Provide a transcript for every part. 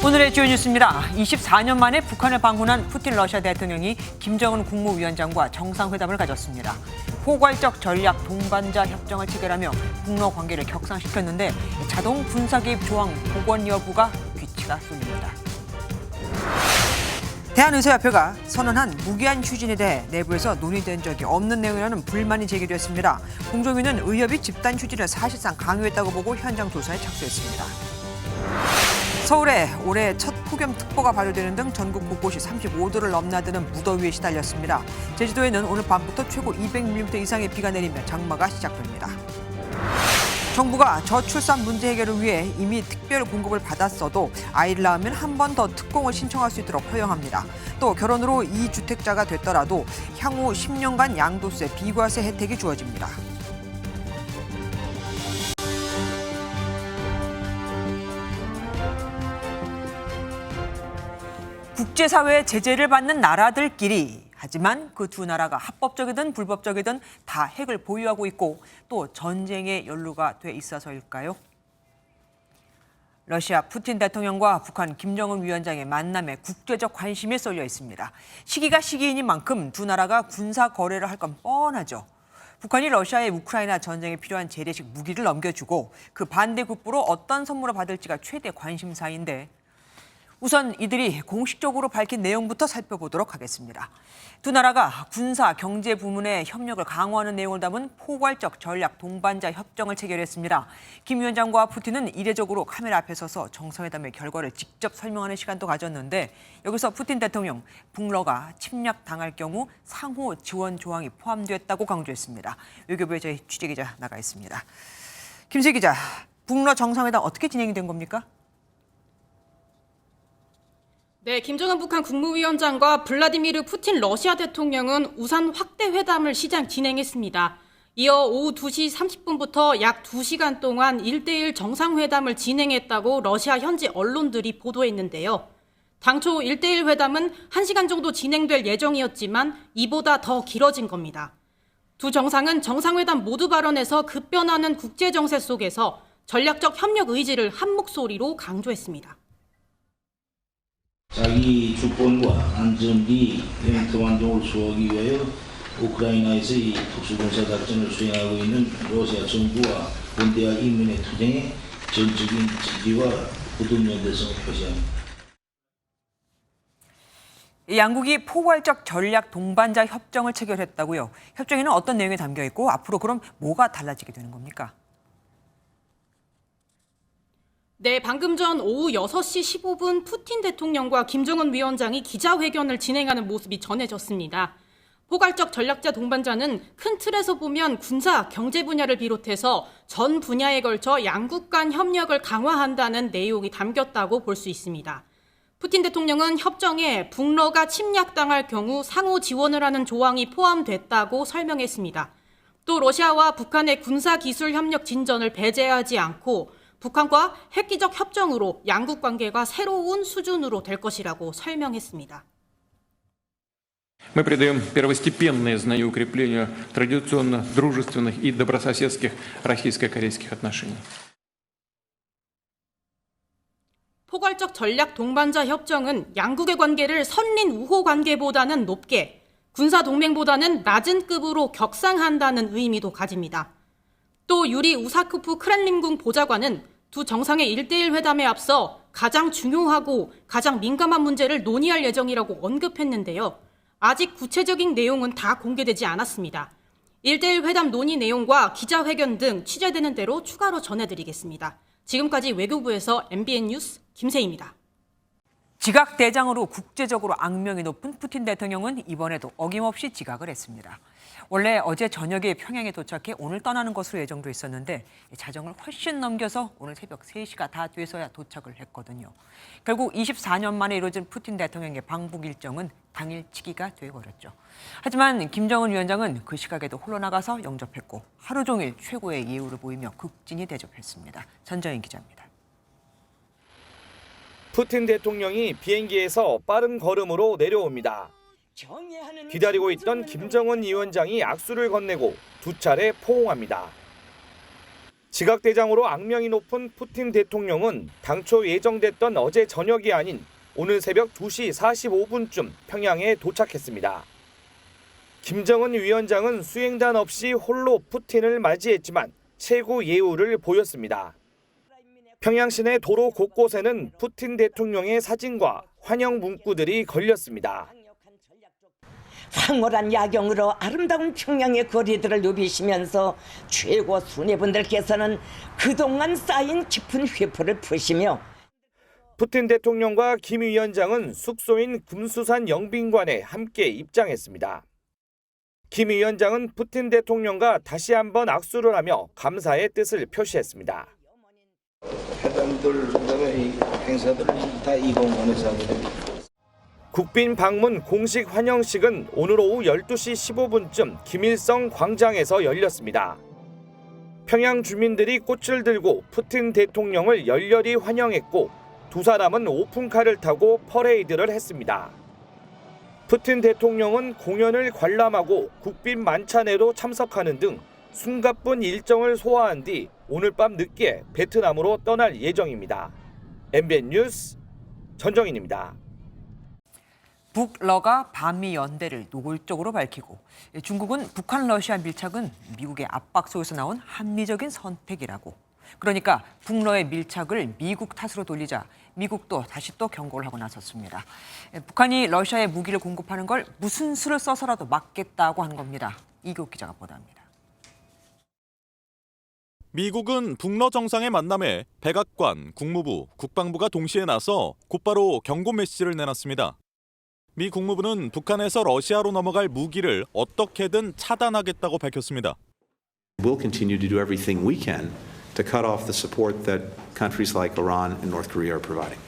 오늘의 주요 뉴스입니다. 24년 만에 북한을 방문한 푸틴 러시아 대통령이 김정은 국무위원장과 정상회담을 가졌습니다. 포괄적 전략 동반자 협정을 체결하며 북러 관계를 격상시켰는데 자동 군사 개입 조항 복원 여부가 귀치가 쏠립니다. 대한의사협회가 선언한 무기한 휴진에 대해 내부에서 논의된 적이 없는 내용이라는 불만이 제기됐습니다. 공정위는 의협이 집단 휴진을 사실상 강요했다고 보고 현장 조사에 착수했습니다. 서울에 올해 첫 폭염특보가 발효되는 등 전국 곳곳이 35도를 넘나드는 무더위에 시달렸습니다. 제주도에는 오늘 밤부터 최고 200mm 이상의 비가 내리며 장마가 시작됩니다. 정부가 저출산 문제 해결을 위해 이미 특별 공급을 받았어도 아이를 낳으면 한 번 더 특공을 신청할 수 있도록 허용합니다. 또 결혼으로 2주택자가 됐더라도 향후 10년간 양도세, 비과세 혜택이 주어집니다. 국제사회의 제재를 받는 나라들끼리 하지만 그 두 나라가 합법적이든 불법적이든 다 핵을 보유하고 있고 또 전쟁의 연루가 돼 있어서일까요? 러시아 푸틴 대통령과 북한 김정은 위원장의 만남에 국제적 관심이 쏠려 있습니다. 시기가 시기인 만큼 두 나라가 군사 거래를 할 건 뻔하죠. 북한이 러시아의 우크라이나 전쟁에 필요한 재래식 무기를 넘겨주고 그 반대급부로 어떤 선물을 받을지가 최대 관심사인데 우선 이들이 공식적으로 밝힌 내용부터 살펴보도록 하겠습니다. 두 나라가 군사, 경제 부문의 협력을 강화하는 내용을 담은 포괄적 전략 동반자 협정을 체결했습니다. 김 위원장과 푸틴은 이례적으로 카메라 앞에 서서 정상회담의 결과를 직접 설명하는 시간도 가졌는데 여기서 푸틴 대통령, 북러가 침략당할 경우 상호 지원 조항이 포함됐다고 강조했습니다. 외교부에 저희 취재기자 나가 있습니다. 김세 기자, 북러 정상회담 어떻게 진행이 된 겁니까? 네, 김정은 북한 국무위원장과 블라디미르 푸틴 러시아 대통령은 우선 확대 회담을 진행했습니다. 이어 오후 2시 30분부터 약 2시간 동안 1대1 정상회담을 진행했다고 러시아 현지 언론들이 보도했는데요. 당초 1대1 회담은 1시간 정도 진행될 예정이었지만 이보다 더 길어진 겁니다. 두 정상은 정상회담 모두 발언에서 급변하는 국제정세 속에서 전략적 협력 의지를 한 목소리로 강조했습니다. 자기 주권과 안전기 영토 완성을 수호하기 위하여 우크라이나에서 이 특수군사 작전을 수행하고 있는 러시아 정부와 군대와 인민의 투쟁에 전적인 지지와 굳은 연대성을 표시합니다. 양국이 포괄적 전략 동반자 협정을 체결했다고요. 협정에는 어떤 내용이 담겨 있고 앞으로 그럼 뭐가 달라지게 되는 겁니까? 네, 방금 전 오후 6시 15분 푸틴 대통령과 김정은 위원장이 기자회견을 진행하는 모습이 전해졌습니다. 포괄적 전략자 동반자는 큰 틀에서 보면 군사, 경제 분야를 비롯해서 전 분야에 걸쳐 양국 간 협력을 강화한다는 내용이 담겼다고 볼 수 있습니다. 푸틴 대통령은 협정에 북러가 침략당할 경우 상호 지원을 하는 조항이 포함됐다고 설명했습니다. 또 러시아와 북한의 군사기술 협력 진전을 배제하지 않고 북한과 획기적 협정으로 양국 관계가 새로운 수준으로 될 것이라고 설명했습니다. Мы придаем первостепенное значение укреплению традиционно дружественных и добрососедских российско-корейских отношений. 포괄적 전략 동반자 협정은 양국의 관계를 선린 우호 관계보다는 높게, 군사 동맹보다는 낮은 급으로 격상한다는 의미도 가집니다. 또 유리 우사코프 크렘린궁 보좌관은 두 정상의 1대1 회담에 앞서 가장 중요하고 가장 민감한 문제를 논의할 예정이라고 언급했는데요. 아직 구체적인 내용은 다 공개되지 않았습니다. 1대1 회담 논의 내용과 기자회견 등 취재되는 대로 추가로 전해드리겠습니다. 지금까지 외교부에서 MBN 뉴스 김세희입니다. 지각 대장으로 국제적으로 악명이 높은 푸틴 대통령은 이번에도 어김없이 지각을 했습니다. 원래 어제 저녁에 평양에 도착해 오늘 떠나는 것으로 예정돼 있었는데 자정을 훨씬 넘겨서 오늘 새벽 3시가 다 돼서야 도착을 했거든요. 결국 24년 만에 이루어진 푸틴 대통령의 방북 일정은 당일치기가 되어버렸죠. 하지만 김정은 위원장은 그 시각에도 홀로 나가서 영접했고 하루 종일 최고의 예우를 보이며 극진히 대접했습니다. 전정인 기자입니다. 푸틴 대통령이 비행기에서 빠른 걸음으로 내려옵니다. 기다리고 있던 김정은 위원장이 악수를 건네고 두 차례 포옹합니다. 지각대장으로 악명이 높은 푸틴 대통령은 당초 예정됐던 어제 저녁이 아닌 오늘 새벽 2시 45분쯤 평양에 도착했습니다. 김정은 위원장은 수행단 없이 홀로 푸틴을 맞이했지만 최고 예우를 보였습니다. 평양 시내 도로 곳곳에는 푸틴 대통령의 사진과 환영 문구들이 걸렸습니다. 황홀한 야경으로 아름다운 평양의 거리들을 누비시면서 최고 수뇌분들께서는 그동안 쌓인 깊은 회포를 푸시며 푸틴 대통령과 김 위원장은 숙소인 금수산 영빈관에 함께 입장했습니다. 김 위원장은 푸틴 대통령과 다시 한번 악수를 하며 감사의 뜻을 표시했습니다. 회담들, 그다음에 이 행사들 다 이 공간에서 하게 됩니다. 국빈 방문 공식 환영식은 오늘 오후 12시 15분쯤 김일성 광장에서 열렸습니다. 평양 주민들이 꽃을 들고 푸틴 대통령을 열렬히 환영했고 두 사람은 오픈카를 타고 퍼레이드를 했습니다. 푸틴 대통령은 공연을 관람하고 국빈 만찬에도 참석하는 등 숨가쁜 일정을 소화한 뒤 오늘 밤 늦게 베트남으로 떠날 예정입니다. MBN 뉴스 전정인입니다. 북러가 반미 연대를 노골적으로 밝히고 중국은 북한 러시아 밀착은 미국의 압박 속에서 나온 합리적인 선택이라고. 그러니까 북러의 밀착을 미국 탓으로 돌리자 미국도 다시 또 경고를 하고 나섰습니다. 북한이 러시아에 무기를 공급하는 걸 무슨 수를 써서라도 막겠다고 하는 겁니다. 이교욱 기자가 보도합니다. 미국은 북러 정상의 만남에 백악관, 국무부, 국방부가 동시에 나서 곧바로 경고 메시지를 내놨습니다. 미 국무부는 북한에서 러시아로 넘어갈 무기를 어떻게든 차단하겠다고 밝혔습니다. We'll continue to do everything we can to cut off the support that countries like Iran and North Korea are providing.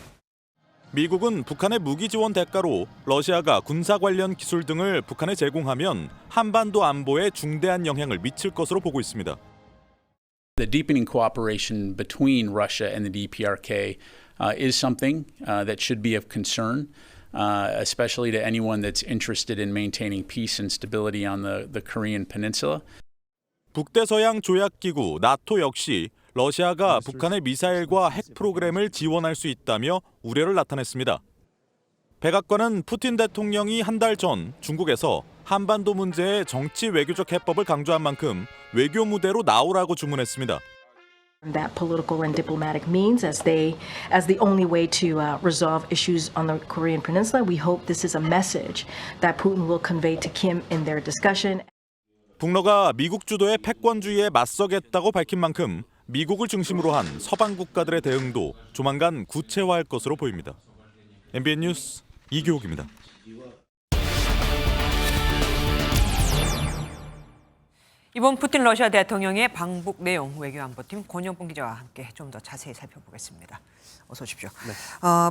미국은 북한의 무기 지원 대가로 러시아가 군사 관련 기술 등을 북한에 제공하면 한반도 안보에 중대한 영향을 미칠 것으로 보고 있습니다. The deepening cooperation between Russia and the DPRK is something that should be of concern, especially to anyone that's interested in maintaining peace and stability on the Korean Peninsula. 북대서양 조약기구 나토 역시 러시아가 북한의 미사일과 핵 프로그램을 지원할 수 있다며 우려를 나타냈습니다. 백악관은 푸틴 대통령이 한 달 전 중국에서 한반도 문제의 정치 외교적 해법을 강조한 만큼 외교 무대로 나오라고 주문했습니다. That political and diplomatic means as the only way to resolve issues on the Korean Peninsula. We hope this is a message that Putin will convey to Kim in their discussion. 북러가 미국 주도의 패권주의에 맞서겠다고 밝힌 만큼 미국을 중심으로 한 서방 국가들의 대응도 조만간 구체화할 것으로 보입니다. MBN 뉴스 이교욱입니다. 이번 푸틴 러시아 대통령의 방북 내용 외교안보팀 권영봉 기자와 함께 좀 더 자세히 살펴보겠습니다. 어서 오십시오. 네.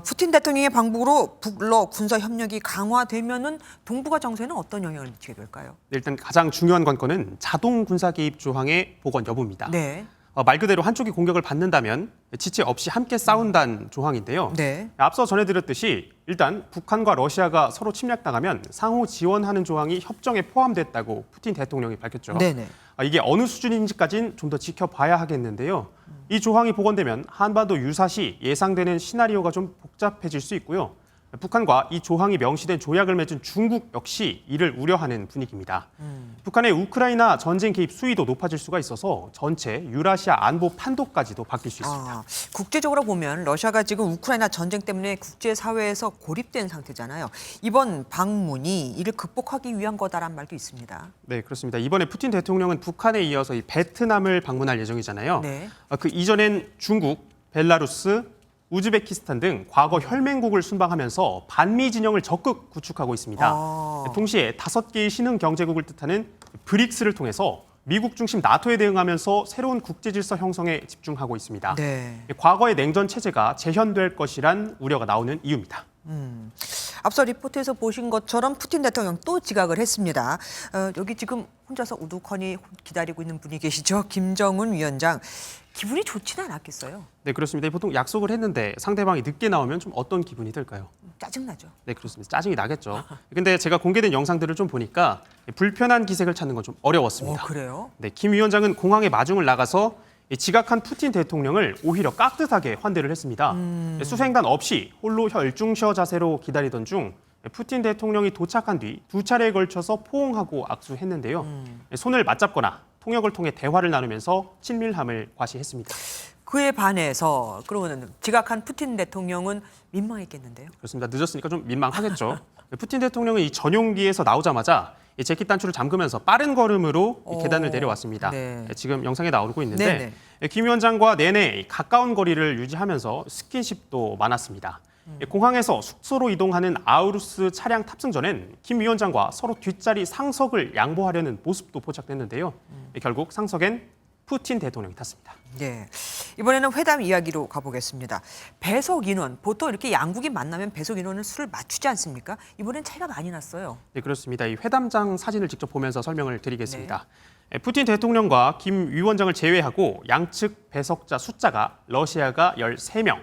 푸틴 대통령의 방북으로 북러 군사 협력이 강화되면은 동북아 정세는 어떤 영향을 미치게 될까요? 일단 가장 중요한 관건은 자동 군사 개입 조항의 복원 여부입니다. 네. 말 그대로 한쪽이 공격을 받는다면 지체 없이 함께 싸운다는 조항인데요. 네. 앞서 전해드렸듯이 일단 북한과 러시아가 서로 침략당하면 상호 지원하는 조항이 협정에 포함됐다고 푸틴 대통령이 밝혔죠. 네네. 이게 어느 수준인지까지는 좀 더 지켜봐야 하겠는데요. 이 조항이 복원되면 한반도 유사시 예상되는 시나리오가 좀 복잡해질 수 있고요. 북한과 이 조항이 명시된 조약을 맺은 중국 역시 이를 우려하는 분위기입니다. 북한의 우크라이나 전쟁 개입 수위도 높아질 수가 있어서 전체 유라시아 안보 판도까지도 바뀔 수 있습니다. 국제적으로 보면 러시아가 지금 우크라이나 전쟁 때문에 국제사회에서 고립된 상태잖아요. 이번 방문이 이를 극복하기 위한 거다라는 말도 있습니다. 네, 그렇습니다. 이번에 푸틴 대통령은 북한에 이어서 이 베트남을 방문할 예정이잖아요. 네. 그 이전엔 중국, 벨라루스, 우즈베키스탄 등 과거 혈맹국을 순방하면서 반미 진영을 적극 구축하고 있습니다. 동시에 5개의 신흥 경제국을 뜻하는 브릭스를 통해서 미국 중심 나토에 대응하면서 새로운 국제 질서 형성에 집중하고 있습니다. 네. 과거의 냉전 체제가 재현될 것이란 우려가 나오는 이유입니다. 앞서 리포트에서 보신 것처럼 푸틴 대통령 또 지각을 했습니다. 여기 지금 혼자서 우두커니 기다리고 있는 분이 계시죠. 김정은 위원장. 기분이 좋지는 않았겠어요? 네, 그렇습니다. 보통 약속을 했는데 상대방이 늦게 나오면 좀 어떤 기분이 들까요? 짜증나죠. 네, 그렇습니다. 짜증이 나겠죠. 근데 제가 공개된 영상들을 좀 보니까 불편한 기색을 찾는 건 좀 어려웠습니다. 그래요? 네, 김 위원장은 공항에 마중을 나가서 지각한 푸틴 대통령을 오히려 깍듯하게 환대를 했습니다. 수행단 없이 홀로 혈중셔 자세로 기다리던 중 푸틴 대통령이 도착한 뒤 두 차례에 걸쳐서 포옹하고 악수했는데요. 손을 맞잡거나 통역을 통해 대화를 나누면서 친밀함을 과시했습니다. 그에 반해서 그러면 지각한 푸틴 대통령은 민망했겠는데요. 그렇습니다. 늦었으니까 좀 민망하겠죠. 푸틴 대통령은 이 전용기에서 나오자마자 재킷 단추를 잠그면서 빠른 걸음으로 계단을 내려왔습니다. 네. 지금 영상에 나오고 있는데 김 위원장과 내내 가까운 거리를 유지하면서 스킨십도 많았습니다. 공항에서 숙소로 이동하는 아우루스 차량 탑승 전엔 김 위원장과 서로 뒷자리 상석을 양보하려는 모습도 포착됐는데요. 결국 상석엔 푸틴 대통령이 탔습니다. 네, 이번에는 회담 이야기로 가보겠습니다. 배석 인원, 보통 이렇게 양국이 만나면 배석 인원을 술을 맞추지 않습니까? 이번엔 차이가 많이 났어요. 네, 그렇습니다. 이 회담장 사진을 직접 보면서 설명을 드리겠습니다. 푸틴 대통령과 김 위원장을 제외하고 양측 배석자 숫자가 러시아가 13명,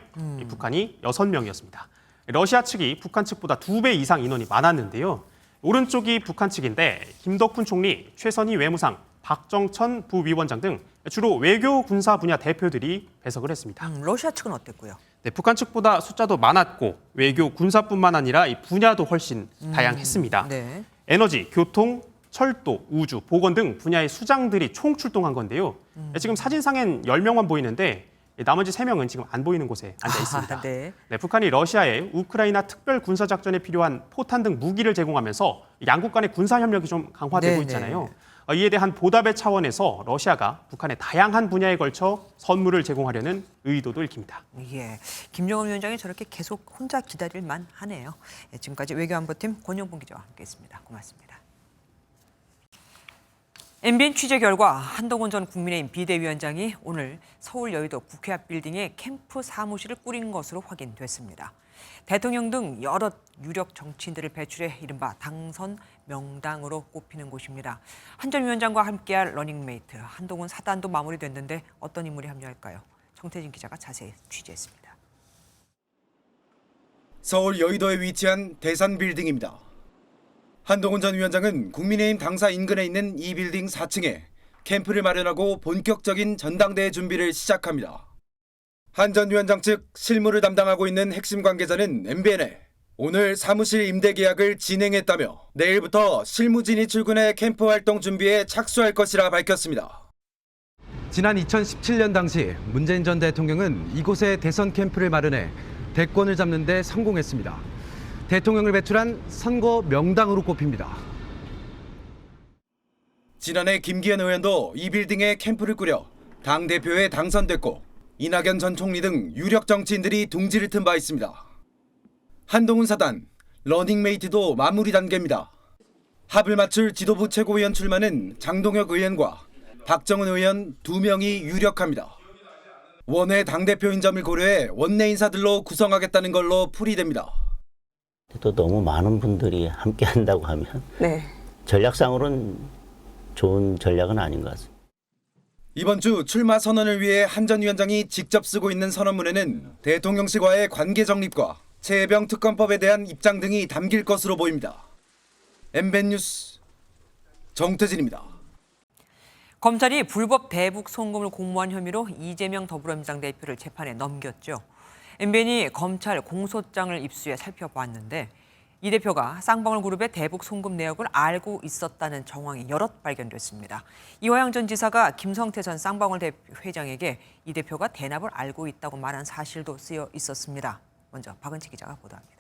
북한이 6명이었습니다. 러시아 측이 북한 측보다 2배 이상 인원이 많았는데요. 오른쪽이 북한 측인데 김덕훈 총리, 최선희 외무상, 박정천 부위원장 등 주로 외교 군사 분야 대표들이 배석을 했습니다. 러시아 측은 어땠고요? 네, 북한 측보다 숫자도 많았고 외교 군사뿐만 아니라 이 분야도 훨씬 다양했습니다. 네. 에너지, 교통, 철도, 우주, 보건 등 분야의 수장들이 총 출동한 건데요. 지금 사진상엔 10명만 보이는데 나머지 3명은 지금 안 보이는 곳에 앉아 있습니다. 네. 네, 북한이 러시아에 우크라이나 특별 군사작전에 필요한 포탄 등 무기를 제공하면서 양국 간의 군사협력이 좀 강화되고 있잖아요. 이에 대한 보답의 차원에서 러시아가 북한의 다양한 분야에 걸쳐 선물을 제공하려는 의도도 읽힙니다. 예, 김정은 위원장이 저렇게 계속 혼자 기다릴 만하네요. 지금까지 외교안보팀 권영봉 기자와 함께했습니다. 고맙습니다. MBN 취재 결과 한동훈 전 국민의힘 비대위원장이 오늘 서울 여의도 국회 앞 빌딩에 캠프 사무실을 꾸린 것으로 확인됐습니다. 대통령 등 여러 유력 정치인들을 배출해 이른바 당선 명당으로 꼽히는 곳입니다. 한 전 위원장과 함께할 러닝메이트 한동훈 사단도 마무리됐는데 어떤 인물이 합류할까요? 정태진 기자가 자세히 취재했습니다. 서울 여의도에 위치한 대산 빌딩입니다. 한동훈 전 위원장은 국민의힘 당사 인근에 있는 이 빌딩 4층에 캠프를 마련하고 본격적인 전당대회 준비를 시작합니다. 한 전 위원장 측 실무를 담당하고 있는 핵심 관계자는 MBN에 오늘 사무실 임대 계약을 진행했다며 내일부터 실무진이 출근해 캠프 활동 준비에 착수할 것이라 밝혔습니다. 지난 2017년 당시 문재인 전 대통령은 이곳에 대선 캠프를 마련해 대권을 잡는 데 성공했습니다. 대통령을 배출한 선거 명당으로 꼽힙니다. 지난해 김기현 의원도 이 빌딩에 캠프를 꾸려 당대표에 당선됐고 이낙연 전 총리 등 유력 정치인들이 둥지를 튼 바 있습니다. 한동훈 사단, 러닝메이트도 마무리 단계입니다. 합을 맞출 지도부 최고위원 출마는 장동혁 의원과 박정은 의원 2명이 유력합니다. 원외 당대표 인점을 고려해 원내 인사들로 구성하겠다는 걸로 풀이됩니다. 또 너무 많은 분들이 함께 한다고 하면 전략상으로는 좋은 전략은 아닌 것 같습니다. 이번 주 출마 선언을 위해 한 전 위원장이 직접 쓰고 있는 선언문에는 대통령실과의 관계 정립과 최혜병 특검법에 대한 입장 등이 담길 것으로 보입니다. MBN 뉴스 정태진입니다. 검찰이 불법 대북 송금을 공모한 혐의로 이재명 더불어민주당 대표를 재판에 넘겼죠. MBN이 검찰 공소장을 입수해 살펴봤는데 이 대표가 쌍방울 그룹의 대북 송금 내역을 알고 있었다는 정황이 여럿 발견됐습니다. 이화영 전 지사가 김성태 전 쌍방울 회장에게 이 대표가 대납을 알고 있다고 말한 사실도 쓰여 있었습니다. 먼저 박은채 기자가 보도합니다.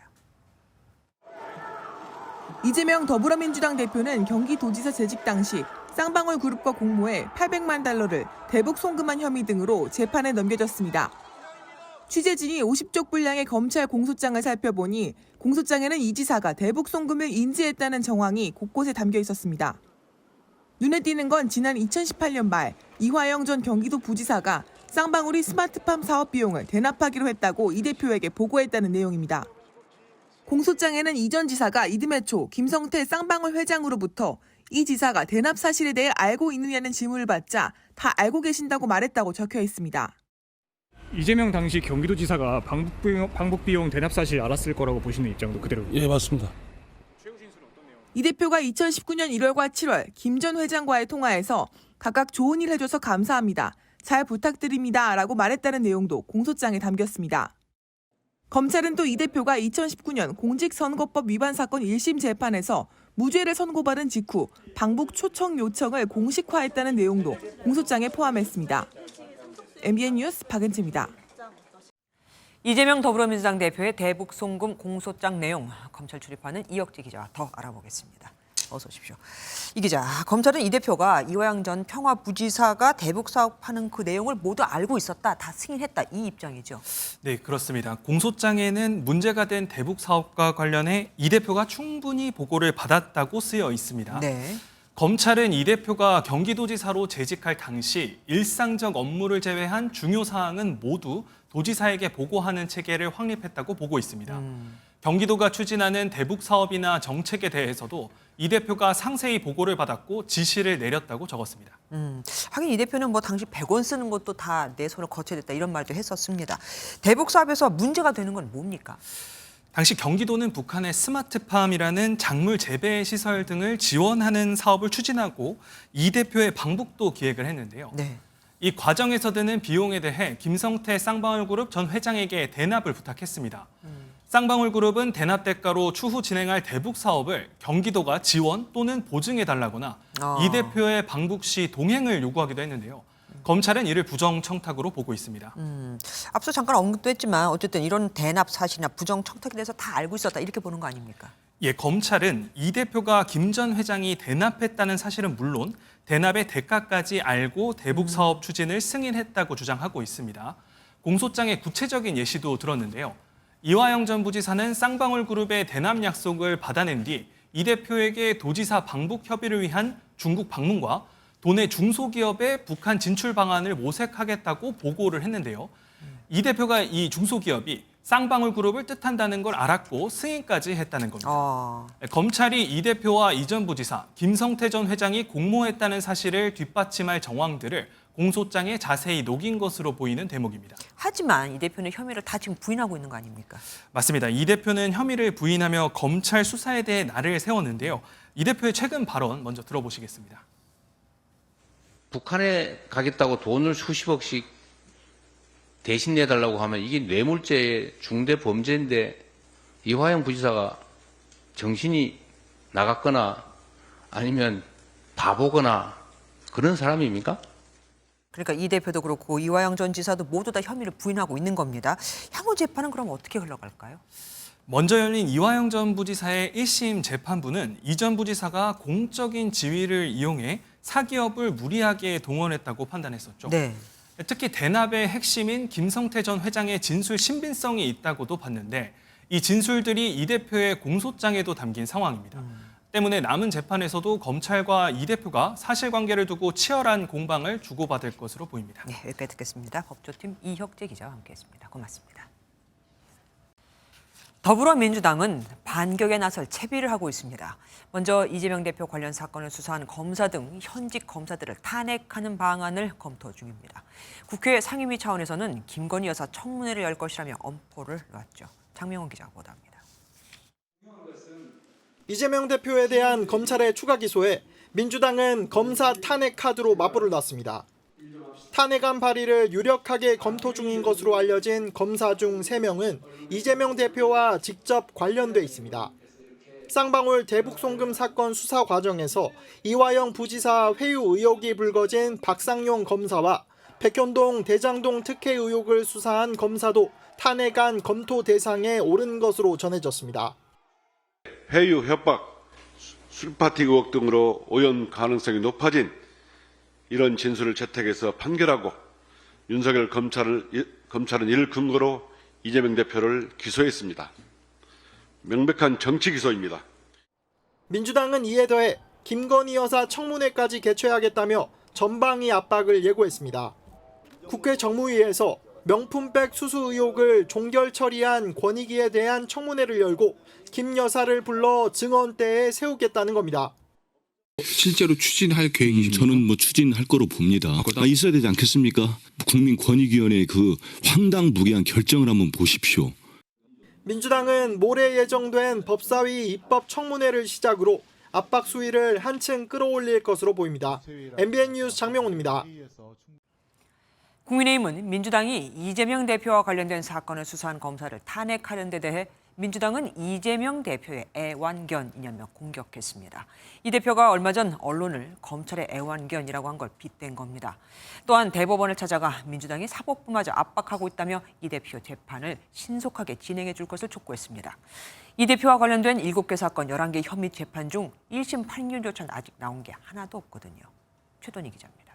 이재명 더불어민주당 대표는 경기도지사 재직 당시 쌍방울 그룹과 공모해 800만 달러를 대북 송금한 혐의 등으로 재판에 넘겨졌습니다. 취재진이 50쪽 분량의 검찰 공소장을 살펴보니 공소장에는 이 지사가 대북 송금을 인지했다는 정황이 곳곳에 담겨 있었습니다. 눈에 띄는 건 지난 2018년 말 이화영 전 경기도 부지사가 쌍방울이 스마트팜 사업 비용을 대납하기로 했다고 이 대표에게 보고했다는 내용입니다. 공소장에는 이 전 지사가 이듬해 초 김성태 쌍방울 회장으로부터 이 지사가 대납 사실에 대해 알고 있느냐는 질문을 받자 다 알고 계신다고 말했다고 적혀 있습니다. 이재명 당시 경기도지사가 방북비용 대납 사실 알았을 거라고 보시는 입장도 그대로? 예, 맞습니다. 이 대표가 2019년 1월과 7월 김 전 회장과의 통화에서 각각 좋은 일 해줘서 감사합니다. 잘 부탁드립니다라고 말했다는 내용도 공소장에 담겼습니다. 검찰은 또 이 대표가 2019년 공직선거법 위반 사건 1심 재판에서 무죄를 선고받은 직후 방북 초청 요청을 공식화했다는 내용도 공소장에 포함했습니다. MBN 뉴스 박은채입니다. 이재명 더불어민주당 대표의 대북 송금 공소장 내용, 검찰 출입하는 이혁재 기자와 더 알아보겠습니다. 어서 오십시오. 이 기자, 검찰은 이 대표가 이화영 전 평화부지사가 대북 사업하는 그 내용을 모두 알고 있었다, 다 승인했다, 이 입장이죠. 네, 그렇습니다. 공소장에는 문제가 된 대북 사업과 관련해 이 대표가 충분히 보고를 받았다고 쓰여 있습니다. 네. 검찰은 이 대표가 경기도지사로 재직할 당시 일상적 업무를 제외한 중요 사항은 모두 도지사에게 보고하는 체계를 확립했다고 보고 있습니다. 경기도가 추진하는 대북 사업이나 정책에 대해서도 이 대표가 상세히 보고를 받았고 지시를 내렸다고 적었습니다. 하긴 이 대표는 뭐 당시 100원 쓰는 것도 다 내 손을 거쳐야 됐다 이런 말도 했었습니다. 대북 사업에서 문제가 되는 건 뭡니까? 당시 경기도는 북한의 스마트팜이라는 작물 재배 시설 등을 지원하는 사업을 추진하고 이 대표의 방북도 기획을 했는데요. 네. 이 과정에서 드는 비용에 대해 김성태 쌍방울그룹 전 회장에게 대납을 부탁했습니다. 쌍방울그룹은 대납 대가로 추후 진행할 대북 사업을 경기도가 지원 또는 보증해달라거나 이 대표의 방북 시 동행을 요구하기도 했는데요. 검찰은 이를 부정청탁으로 보고 있습니다. 앞서 잠깐 언급도 했지만 어쨌든 이런 대납 사실이나 부정청탁에 대해서 다 알고 있었다 이렇게 보는 거 아닙니까? 예, 검찰은 이 대표가 김 전 회장이 대납했다는 사실은 물론 대납의 대가까지 알고 대북 사업 추진을 승인했다고 주장하고 있습니다. 공소장의 구체적인 예시도 들었는데요. 이화영 전 부지사는 쌍방울그룹의 대납 약속을 받아낸 뒤 이 대표에게 도지사 방북 협의를 위한 중국 방문과 도내 중소기업의 북한 진출 방안을 모색하겠다고 보고를 했는데요. 이 대표가 이 중소기업이 쌍방울그룹을 뜻한다는 걸 알았고 승인까지 했다는 겁니다. 검찰이 이 대표와 이 전 부지사, 김성태 전 회장이 공모했다는 사실을 뒷받침할 정황들을 공소장에 자세히 녹인 것으로 보이는 대목입니다. 하지만 이 대표는 혐의를 다 지금 부인하고 있는 거 아닙니까? 맞습니다. 이 대표는 혐의를 부인하며 검찰 수사에 대해 날을 세웠는데요. 이 대표의 최근 발언 먼저 들어보시겠습니다. 북한에 가겠다고 돈을 수십억씩 대신 내달라고 하면 이게 뇌물죄의 중대 범죄인데 이화영 부지사가 정신이 나갔거나 아니면 바보거나 그런 사람입니까? 그러니까 이 대표도 그렇고 이화영 전 지사도 모두 다 혐의를 부인하고 있는 겁니다. 향후 재판은 그럼 어떻게 흘러갈까요? 먼저 열린 이화영 전 부지사의 1심 재판부는 이 전 부지사가 공적인 지위를 이용해 사기업을 무리하게 동원했다고 판단했었죠. 네. 특히 대납의 핵심인 김성태 전 회장의 진술 신빙성이 있다고도 봤는데 이 진술들이 이 대표의 공소장에도 담긴 상황입니다. 때문에 남은 재판에서도 검찰과 이 대표가 사실관계를 두고 치열한 공방을 주고받을 것으로 보입니다. 네, 여기까지 듣겠습니다. 법조팀 이혁재 기자와 함께했습니다. 고맙습니다. 더불어민주당은 반격에 나설 채비를 하고 있습니다. 먼저 이재명 대표 관련 사건을 수사한 검사 등 현직 검사들을 탄핵하는 방안을 검토 중입니다. 국회 상임위 차원에서는 김건희 여사 청문회를 열 것이라며 엄포를 놨죠. 장명훈 기자가 보도합니다. 이재명 대표에 대한 검찰의 추가 기소에 민주당은 검사 탄핵 카드로 맞불을 놨습니다. 탄핵안 발의를 유력하게 검토 중인 것으로 알려진 검사 중 3명은 이재명 대표와 직접 관련돼 있습니다. 쌍방울 대북 송금 사건 수사 과정에서 이화영 부지사 회유 의혹이 불거진 박상용 검사와 백현동 대장동 특혜 의혹을 수사한 검사도 탄핵안 검토 대상에 오른 것으로 전해졌습니다. 회유, 협박, 술파티 의혹 등으로 오연 가능성이 높아진 이런 진술을 채택해서 판결하고 윤석열 검찰은 이를 근거로 이재명 대표를 기소했습니다. 명백한 정치 기소입니다. 민주당은 이에 더해 김건희 여사 청문회까지 개최하겠다며 전방위 압박을 예고했습니다. 국회 정무위에서 명품백 수수 의혹을 종결 처리한 권익위에 대한 청문회를 열고 김 여사를 불러 증언대에 세우겠다는 겁니다. 실제로 추진할 계획이십니까? 저는 뭐 추진할 거로 봅니다. 있어야 되지 않겠습니까? 국민권익위원회의 그 황당무계한 결정을 한번 보십시오. 민주당은 모레 예정된 법사위 입법 청문회를 시작으로 압박 수위를 한층 끌어올릴 것으로 보입니다. MBN 뉴스 장명훈입니다. 국민의힘은 민주당이 이재명 대표와 관련된 사건을 수사한 검사를 탄핵하는 데 대해 민주당은 이재명 대표의 애완견 이념며 공격했습니다. 이 대표가 얼마 전 언론을 검찰의 애완견이라고 한 걸 빗댄 겁니다. 또한 대법원을 찾아가 민주당이 사법부마저 압박하고 있다며 이 대표 재판을 신속하게 진행해 줄 것을 촉구했습니다. 이 대표와 관련된 7개 사건 11개 혐의 재판 중 1심 판결조차 아직 나온 게 하나도 없거든요. 최돈희 기자입니다.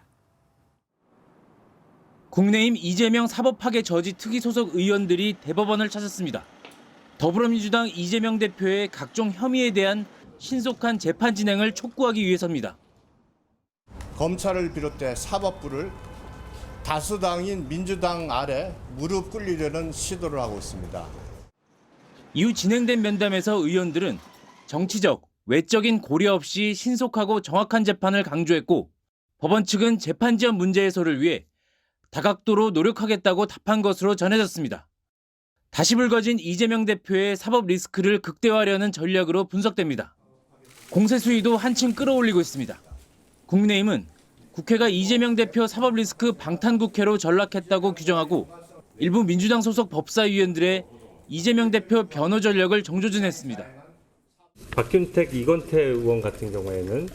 국민의힘 이재명 사법파괴 저지 특위 소속 의원들이 대법원을 찾았습니다. 더불어민주당 이재명 대표의 각종 혐의에 대한 신속한 재판 진행을 촉구하기 위해서입니다. 검찰을 비롯해 사법부를 다수당인 민주당 아래 무릎 꿇리려는 시도를 하고 있습니다. 이후 진행된 면담에서 의원들은 정치적, 외적인 고려 없이 신속하고 정확한 재판을 강조했고 법원 측은 재판 지연 문제 해소를 위해 다각도로 노력하겠다고 답한 것으로 전해졌습니다. 다시 불거진 이재명 대표의 사법 리스크를 극대화하려는 전략으로 분석됩니다. 공세 수위도 한층 끌어올리고 있습니다. 국민의힘은 국회가 이재명 대표 사법 리스크 방탄국회로 전락했다고 규정하고 일부 민주당 소속 법사위원들의 이재명 대표 변호 전력을 정조준했습니다. 박균택, 이건태 의원 같은 경우에는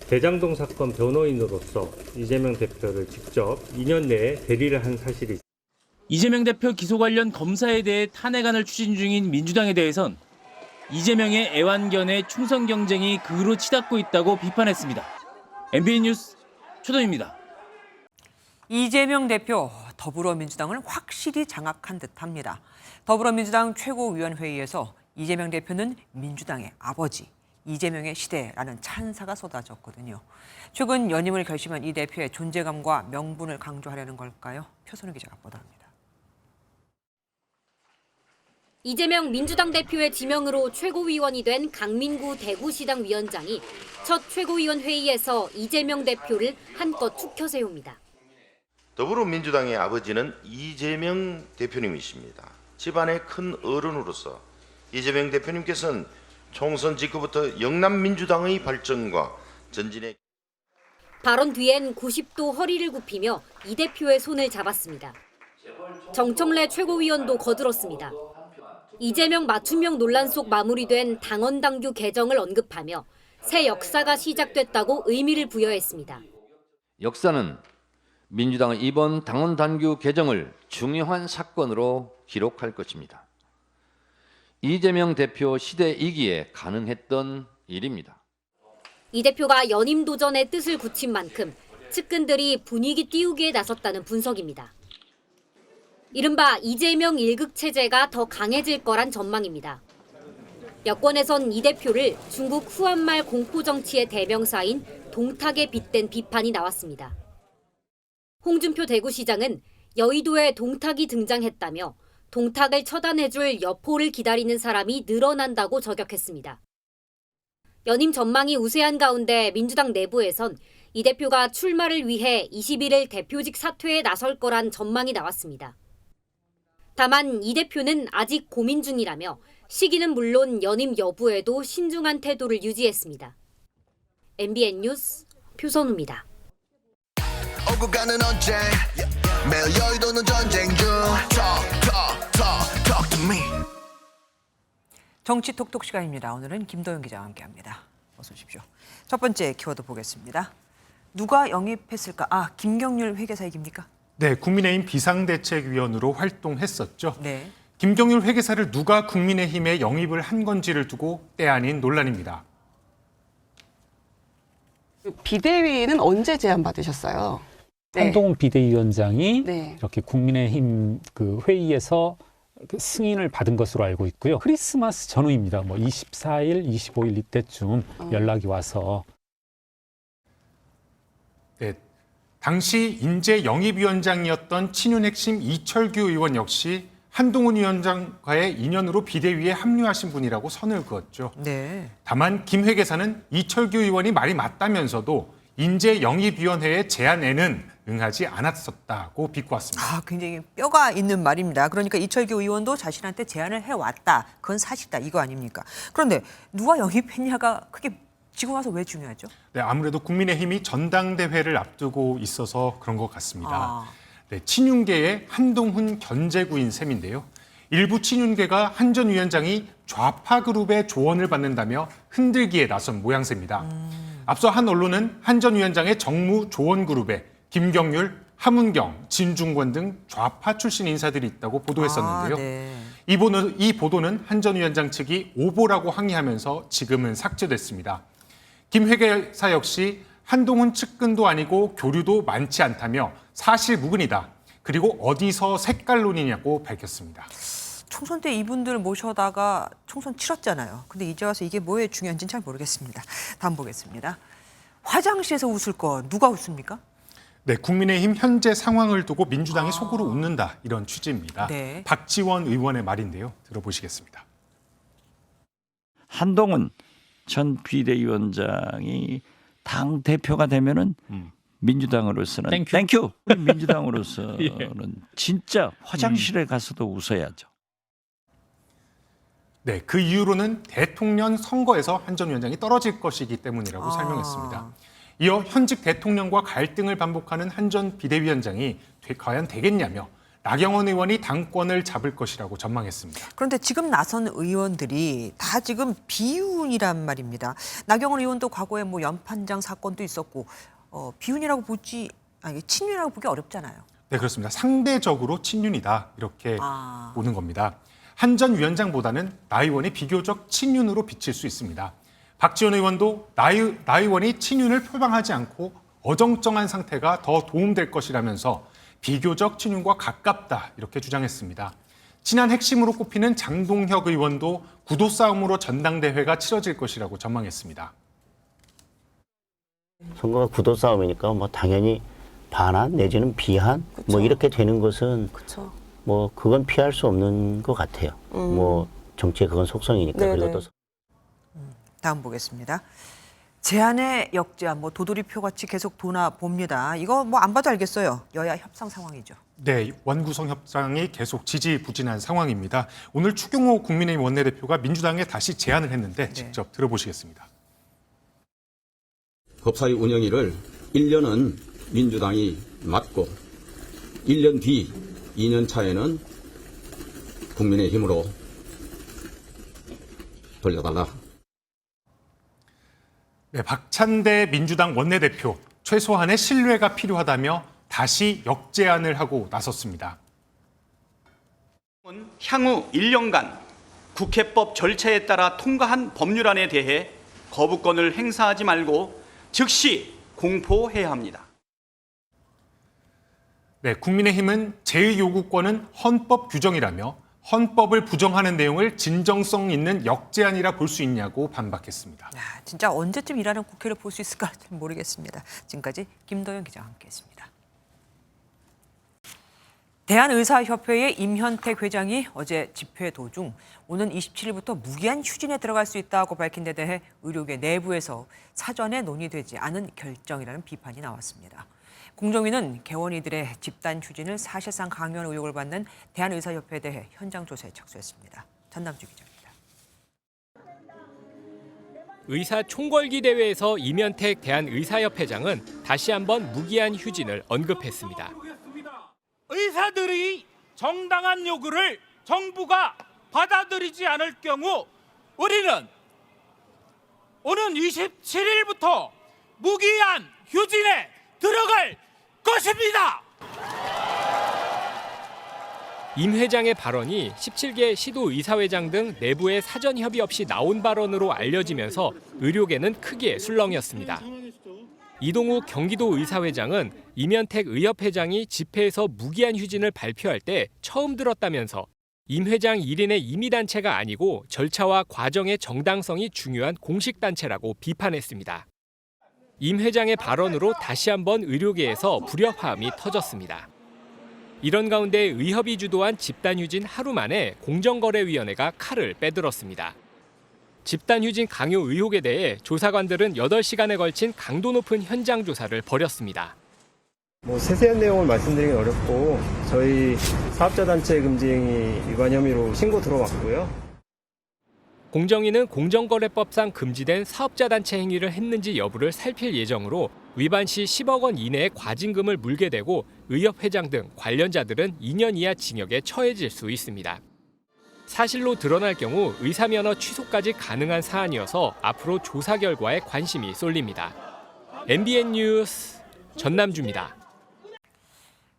대장동 사건 변호인으로서 이재명 대표를 직접 2년 내에 대리를 한 사실이 있습니다. 이재명 대표 기소 관련 검사에 대해 탄핵안을 추진 중인 민주당에 대해선 이재명의 애완견의 충성 경쟁이 극으로 치닫고 있다고 비판했습니다. MBN 뉴스 최동입니다. 이재명 대표, 더불어민주당을 확실히 장악한 듯합니다. 더불어민주당 최고위원회의에서 이재명 대표는 민주당의 아버지, 이재명의 시대라는 찬사가 쏟아졌거든요. 최근 연임을 결심한 이 대표의 존재감과 명분을 강조하려는 걸까요? 표선우 기자가 보도합니다. 이재명 민주당 대표의 지명으로 최고위원이 된 강민구 대구시당 위원장이 첫 최고위원 회의에서 이재명 대표를 한껏 축혀 세웁니다. 더불어민주당의 아버지는 이재명 대표님이십니다. 집안의 큰 어른으로서 이재명 대표님께서는 총선 직후부터 영남민주당의 발전과 전진에 발언 뒤엔 90도 허리를 굽히며 이 대표의 손을 잡았습니다. 정청래 최고위원도 거들었습니다. 이재명 맞춤형 논란 속 마무리된 당헌당규 개정을 언급하며 새 역사가 시작됐다고 의미를 부여했습니다. 역사는 민주당의 이번 당헌당규 개정을 중요한 사건으로 기록할 것입니다. 이재명 대표 시대이기에 가능했던 일입니다. 이 대표가 연임 도전의 뜻을 굳힌 만큼 측근들이 분위기 띄우기에 나섰다는 분석입니다. 이른바 이재명 1극 체제가 더 강해질 거란 전망입니다. 여권에선 이 대표를 중국 후한말 공포 정치의 대명사인 동탁에 빗댄 비판이 나왔습니다. 홍준표 대구시장은 여의도에 동탁이 등장했다며 동탁을 처단해줄 여포를 기다리는 사람이 늘어난다고 저격했습니다. 연임 전망이 우세한 가운데 민주당 내부에선 이 대표가 출마를 위해 21일 대표직 사퇴에 나설 거란 전망이 나왔습니다. 다만 이 대표는 아직 고민 중이라며 시기는 물론 연임 여부에도 신중한 태도를 유지했습니다. MBN 뉴스 표선우입니다. 오고 가는 언제 매일 여의도는 전쟁 중 Talk to me. 정치 톡톡 시간입니다. 오늘은 김도영 기자와 함께합니다. 어서 오십시오. 첫 번째 키워드 보겠습니다. 누가 영입했을까? 김경률 회계사익입니까? 네, 국민의힘 비상대책위원으로 활동했었죠. 네. 김경률 회계사를 누가 국민의힘에 영입을 한 건지를 두고 때 아닌 논란입니다. 비대위는 언제 제안받으셨어요? 한동훈 비대위원장이 네. 이렇게 국민의힘 그 회의에서 승인을 받은 것으로 알고 있고요. 크리스마스 전후입니다. 24일, 25일 이때쯤 연락이 와서. 네, 당시 인재 영입위원장이었던 친윤 핵심 이철규 의원 역시 한동훈 위원장과의 인연으로 비대위에 합류하신 분이라고 선을 그었죠. 네. 다만 김 회계사는 이철규 의원이 말이 맞다면서도 인재 영입위원회의 제안에는 응하지 않았었다고 비꼬았습니다. 굉장히 뼈가 있는 말입니다. 그러니까 이철규 의원도 자신한테 제안을 해왔다. 그건 사실이다. 이거 아닙니까? 그런데 누가 영입했냐가 그게 지금 와서 왜 중요하죠? 네, 아무래도 국민의힘이 전당대회를 앞두고 있어서 그런 것 같습니다. 네, 친윤계의 한동훈 견제구인 셈인데요. 일부 친윤계가 한 전 위원장이 좌파 그룹의 조언을 받는다며 흔들기에 나선 모양새입니다. 앞서 한 언론은 한 전 위원장의 정무 조언 그룹에 김경률, 함은경, 진중권 등 좌파 출신 인사들이 있다고 보도했었는데요. 네. 이 보도는 한 전 위원장 측이 오보라고 항의하면서 지금은 삭제됐습니다. 김 회계사 역시 한동훈 측근도 아니고 교류도 많지 않다며 사실 무근이다. 그리고 어디서 색깔론이냐고 밝혔습니다. 총선 때 이분들 모셔다가 총선 치렀잖아요. 근데 이제 와서 이게 뭐에 중요한지는 잘 모르겠습니다. 다음 보겠습니다. 화장실에서 웃을 거 누가 웃습니까? 네, 국민의힘 현재 상황을 두고 민주당이 속으로 웃는다 이런 취지입니다. 네. 박지원 의원의 말인데요. 들어보시겠습니다. 한동훈 전 비대위원장이 당 대표가 되면은 민주당으로서는 땡큐. 민주당으로서는 예. 진짜 화장실에 가서도 웃어야죠. 네, 그 이유로는 대통령 선거에서 한 전 위원장이 떨어질 것이기 때문이라고 설명했습니다. 이어 현직 대통령과 갈등을 반복하는 한 전 비대위원장이 과연 되겠냐며 나경원 의원이 당권을 잡을 것이라고 전망했습니다. 그런데 지금 나선 의원들이 다 지금 비윤이란 말입니다. 나경원 의원도 과거에 뭐 연판장 사건도 있었고 비윤이라고 친윤이라고 보기 어렵잖아요. 네, 그렇습니다. 상대적으로 친윤이다 이렇게 보는 겁니다. 한 전 위원장보다는 나 의원이 비교적 친윤으로 비칠 수 있습니다. 박지원 의원도 나 의원이 친윤을 표방하지 않고 어정쩡한 상태가 더 도움될 것이라면서 비교적 친윤과 가깝다 이렇게 주장했습니다. 친한 핵심으로 꼽히는 장동혁 의원도 구도 싸움으로 전당대회가 치러질 것이라고 전망했습니다. 선거가 구도 싸움이니까 뭐 당연히 반한 내지는 비한 뭐 이렇게 되는 것은 뭐 그건 피할 수 없는 것 같아요. 뭐 정치의 그건 속성이니까. 그리고 또 다음 보겠습니다. 제안의 역제안, 뭐 도돌이표 같이 계속 도나 봅니다. 이거 뭐 안 봐도 알겠어요. 여야 협상 상황이죠. 네, 원구성 협상이 계속 지지부진한 상황입니다. 오늘 추경호 국민의힘 원내대표가 민주당에 다시 제안을 했는데 직접 들어보시겠습니다. 법사위 운영일을 1년은 민주당이 맡고 1년 뒤 2년 차에는 국민의힘으로 돌려달라. 네, 박찬대 민주당 원내대표 최소한의 신뢰가 필요하다며 다시 역제안을 하고 나섰습니다. 향후 1년간 국회법 절차에 따라 통과한 법률안에 대해 거부권을 행사하지 말고 즉시 공포해야 합니다. 네, 국민의힘은 제2요구권은 헌법 규정이라며 헌법을 부정하는 내용을 진정성 있는 역제안이라 볼 수 있냐고 반박했습니다. 진짜 언제쯤 일하는 국회를 볼 수 있을까 모르겠습니다. 지금까지 김도영 기자와 함께했습니다. 대한의사협회의 임현택 회장이 어제 집회 도중 오는 27일부터 무기한 휴진에 들어갈 수 있다고 밝힌 데 대해 의료계 내부에서 사전에 논의되지 않은 결정이라는 비판이 나왔습니다. 공정위는 개원이들의 집단 휴진을 사실상 강요한 의혹을 받는 대한의사협회에 대해 현장 조사에 착수했습니다. 전남주 기자입니다. 의사 총궐기 대회에서 임현택 대한의사협회장은 다시 한번 무기한 휴진을 언급했습니다. 의사들이 정당한 요구를 정부가 받아들이지 않을 경우 우리는 오는 27일부터 무기한 휴진에 들어갈 것입니다. 임 회장의 발언이 17개 시도의사회장 등 내부의 사전 협의 없이 나온 발언으로 알려지면서 의료계는 크게 술렁였습니다. 이동욱 경기도의사회장은 임현택 의협회장이 집회에서 무기한 휴진을 발표할 때 처음 들었다면서 임 회장 1인의 임의단체가 아니고 절차와 과정의 정당성이 중요한 공식단체라고 비판했습니다. 임 회장의 발언으로 다시 한번 의료계에서 불협화음이 터졌습니다. 이런 가운데 의협이 주도한 집단휴진 하루 만에 공정거래위원회가 칼을 빼들었습니다. 집단휴진 강요 의혹에 대해 조사관들은 8시간에 걸친 강도 높은 현장 조사를 벌였습니다. 세세한 내용을 말씀드리긴 어렵고 저희 사업자단체 금지행위 위반 혐의로 신고 들어왔고요. 공정위는 공정거래법상 금지된 사업자단체 행위를 했는지 여부를 살필 예정으로 위반 시 10억 원 이내의 과징금을 물게 되고 의협회장 등 관련자들은 2년 이하 징역에 처해질 수 있습니다. 사실로 드러날 경우 의사면허 취소까지 가능한 사안이어서 앞으로 조사 결과에 관심이 쏠립니다. MBN 뉴스 전남주입니다.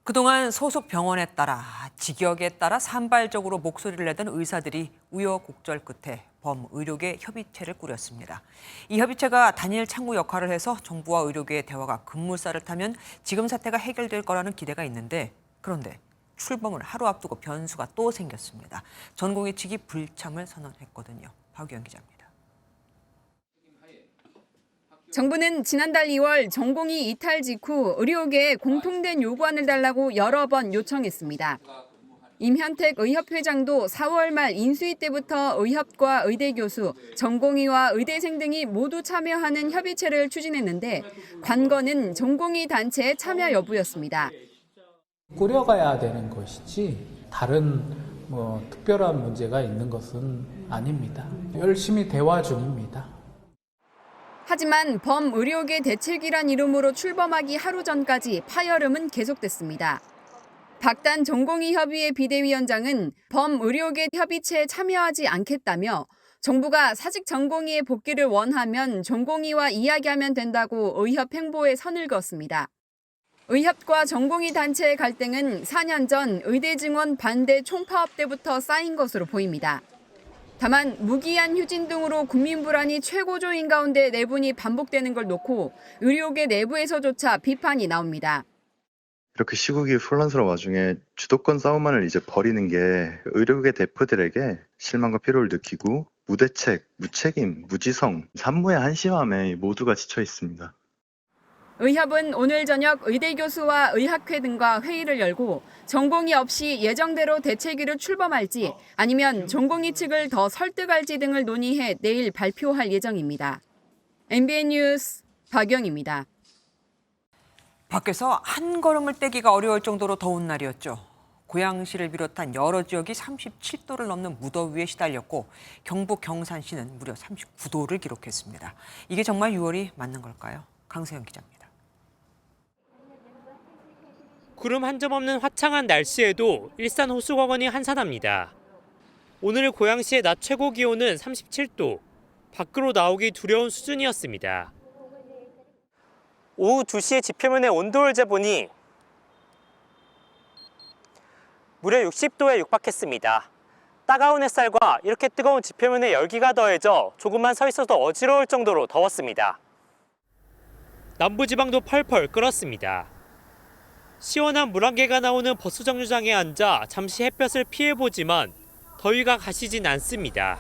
그동안 소속 병원에 따라 직역에 따라 산발적으로 목소리를 내던 의사들이 우여곡절 끝에 범의료계 협의체를 꾸렸습니다. 이 협의체가 단일 창구 역할을 해서 정부와 의료계의 대화가 급물살을 타면 지금 사태가 해결될 거라는 기대가 있는데 그런데 출범을 하루 앞두고 변수가 또 생겼습니다. 전공의 측이 불참을 선언했거든요. 박유영 기자입니다. 정부는 지난달 2월 전공의 이탈 직후 의료계에 공통된 요구안을 달라고 여러 번 요청했습니다. 임현택 의협회장도 4월 말 인수위 때부터 의협과 의대 교수, 전공의와 의대생 등이 모두 참여하는 협의체를 추진했는데 관건은 전공의 단체의 참여 여부였습니다. 꾸려가야 되는 것이지 다른 특별한 문제가 있는 것은 아닙니다. 열심히 대화 중입니다. 하지만 범의료계 대책이란 이름으로 출범하기 하루 전까지 파열음은 계속됐습니다. 박단 전공의 협의회 비대위원장은 범의료계 협의체에 참여하지 않겠다며 정부가 사직 전공의의 복귀를 원하면 전공의와 이야기하면 된다고 의협 행보에 선을 그었습니다. 의협과 전공의 단체의 갈등은 4년 전 의대 증원 반대 총파업 때부터 쌓인 것으로 보입니다. 다만 무기한 휴진 등으로 국민 불안이 최고조인 가운데 내분이 반복되는 걸 놓고 의료계 내부에서조차 비판이 나옵니다. 이렇게 시국이 혼란스러운 와중에 주도권 싸움만을 이제 벌이는 게 의료계 대표들에게 실망과 피로를 느끼고 무대책, 무책임, 무지성, 산무의 한심함에 모두가 지쳐 있습니다. 의협은 오늘 저녁 의대 교수와 의학회 등과 회의를 열고 전공의 없이 예정대로 대책위를 출범할지 아니면 전공의 측을 더 설득할지 등을 논의해 내일 발표할 예정입니다. MBN 뉴스 박영입니다. 밖에서 한 걸음을 떼기가 어려울 정도로 더운 날이었죠. 고양시를 비롯한 여러 지역이 37도를 넘는 무더위에 시달렸고 경북 경산시는 무려 39도를 기록했습니다. 이게 정말 6월이 맞는 걸까요? 강세영 기자입니다. 구름 한 점 없는 화창한 날씨에도 일산 호수공원이 한산합니다. 오늘 고양시의 낮 최고 기온은 37도, 밖으로 나오기 두려운 수준이었습니다. 오후 2시에 지표면의 온도를 재보니 무려 60도에 육박했습니다. 따가운 햇살과 이렇게 뜨거운 지표면의 열기가 더해져 조금만 서 있어도 어지러울 정도로 더웠습니다. 남부지방도 펄펄 끓었습니다. 시원한 물안개가 나오는 버스 정류장에 앉아 잠시 햇볕을 피해보지만 더위가 가시진 않습니다.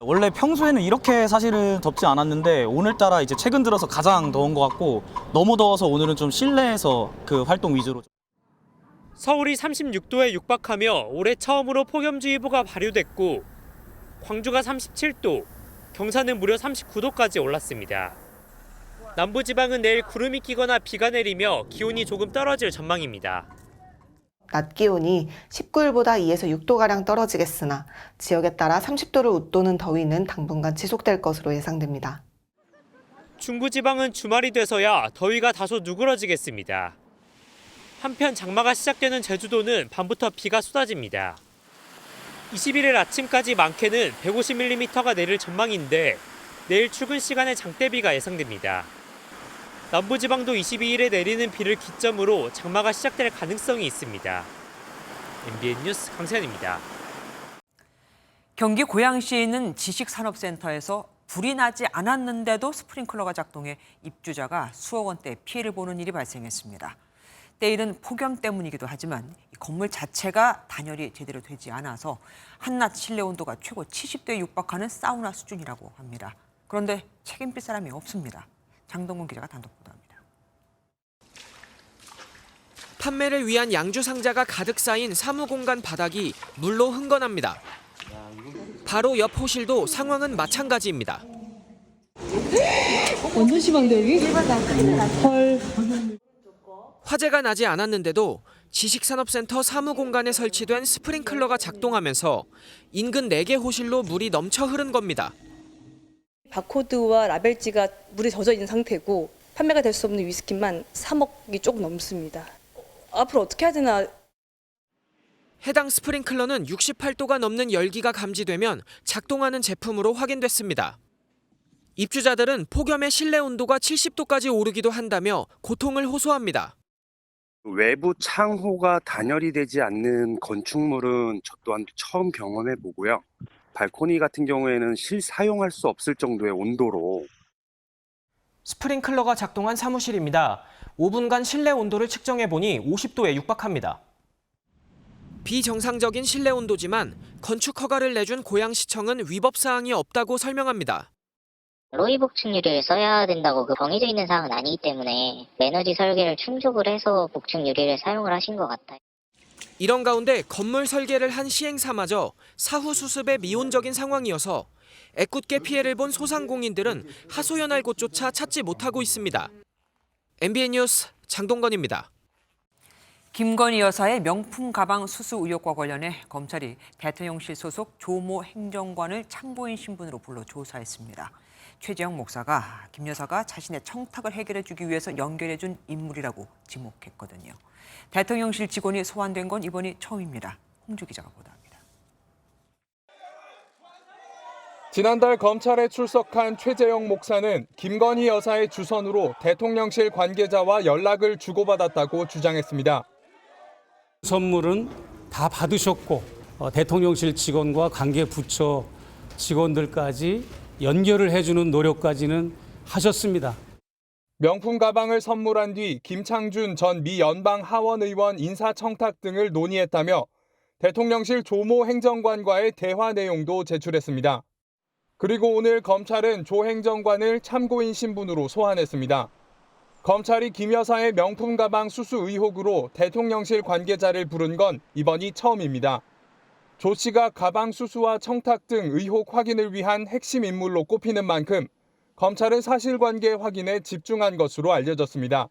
원래 평소에는 이렇게 사실은 덥지 않았는데 오늘따라 이제 최근 들어서 가장 더운 것 같고 너무 더워서 오늘은 좀 실내에서 그 활동 위주로. 서울이 36도에 육박하며 올해 처음으로 폭염주의보가 발효됐고 광주가 37도, 경산은 무려 39도까지 올랐습니다. 남부지방은 내일 구름이 끼거나 비가 내리며 기온이 조금 떨어질 전망입니다. 낮 기온이 19일보다 2에서 6도가량 떨어지겠으나 지역에 따라 30도를 웃도는 더위는 당분간 지속될 것으로 예상됩니다. 중부지방은 주말이 돼서야 더위가 다소 누그러지겠습니다. 한편 장마가 시작되는 제주도는 밤부터 비가 쏟아집니다. 21일 아침까지 많게는 150mm가 내릴 전망인데 내일 출근 시간에 장대비가 예상됩니다. 남부지방도 22일에 내리는 비를 기점으로 장마가 시작될 가능성이 있습니다. MBN 뉴스 강세현입니다. 경기 고양시에 있는 지식산업센터에서 불이 나지 않았는데도 스프링클러가 작동해 입주자가 수억 원대 피해를 보는 일이 발생했습니다. 때일은 폭염 때문이기도 하지만 건물 자체가 단열이 제대로 되지 않아서 한낮 실내 온도가 최고 70도에 육박하는 사우나 수준이라고 합니다. 그런데 책임질 사람이 없습니다. 장동건 기자가 단독 보도합니다. 판매를 위한 양주 상자가 가득 쌓인 사무공간 바닥이 물로 흥건합니다. 바로 옆 호실도 상황은 마찬가지입니다. 완전 심한데 여기? 헐. 화재가 나지 않았는데도 지식산업센터 사무공간에 설치된 스프링클러가 작동하면서 인근 4개 호실로 물이 넘쳐 흐른 겁니다. 바코드와 라벨지가 물에 젖어 있는 상태고 판매가 될 수 없는 위스키만 3억이 조금 넘습니다. 앞으로 어떻게 해야 되나. 해당 스프링클러는 68도가 넘는 열기가 감지되면 작동하는 제품으로 확인됐습니다. 입주자들은 폭염에 실내 온도가 70도까지 오르기도 한다며 고통을 호소합니다. 외부 창호가 단열이 되지 않는 건축물은 저 또한 처음 경험해 보고요. 발코니 같은 경우에는 실사용할 수 없을 정도의 온도로. 스프링클러가 작동한 사무실입니다. 5분간 실내 온도를 측정해 보니 50도에 육박합니다. 비정상적인 실내 온도지만 건축 허가를 내준 고양시청은 위법 사항이 없다고 설명합니다. 로이 복층유리를 써야 된다고 정해져 있는 사항은 아니기 때문에 에너지 설계를 충족을 해서 복층유리를 사용을 하신 것 같아요. 이런 가운데 건물 설계를 한 시행사마저 사후 수습에 미온적인 상황이어서 애꿎게 피해를 본 소상공인들은 하소연할 곳조차 찾지 못하고 있습니다. MBN 뉴스 장동건입니다. 김건희 여사의 명품 가방 수수 의혹과 관련해 검찰이 대통령실 소속 조모 행정관을 참고인 신분으로 불러 조사했습니다. 최재형 목사가 김 여사가 자신의 청탁을 해결해주기 위해서 연결해준 인물이라고 지목했거든요. 대통령실 직원이 소환된 건 이번이 처음입니다. 홍주 기자가 보도합니다. 지난달 검찰에 출석한 최재형 목사는 김건희 여사의 주선으로 대통령실 관계자와 연락을 주고받았다고 주장했습니다. 선물은 다 받으셨고 대통령실 직원과 관계 부처 직원들까지 연결을 해주는 노력까지는 하셨습니다. 명품 가방을 선물한 뒤 김창준 전 미 연방 하원 의원 인사청탁 등을 논의했다며 대통령실 조모 행정관과의 대화 내용도 제출했습니다. 그리고 오늘 검찰은 조 행정관을 참고인 신분으로 소환했습니다. 검찰이 김 여사의 명품 가방 수수 의혹으로 대통령실 관계자를 부른 건 이번이 처음입니다. 조 씨가 가방 수수와 청탁 등 의혹 확인을 위한 핵심 인물로 꼽히는 만큼 검찰은 사실관계 확인에 집중한 것으로 알려졌습니다.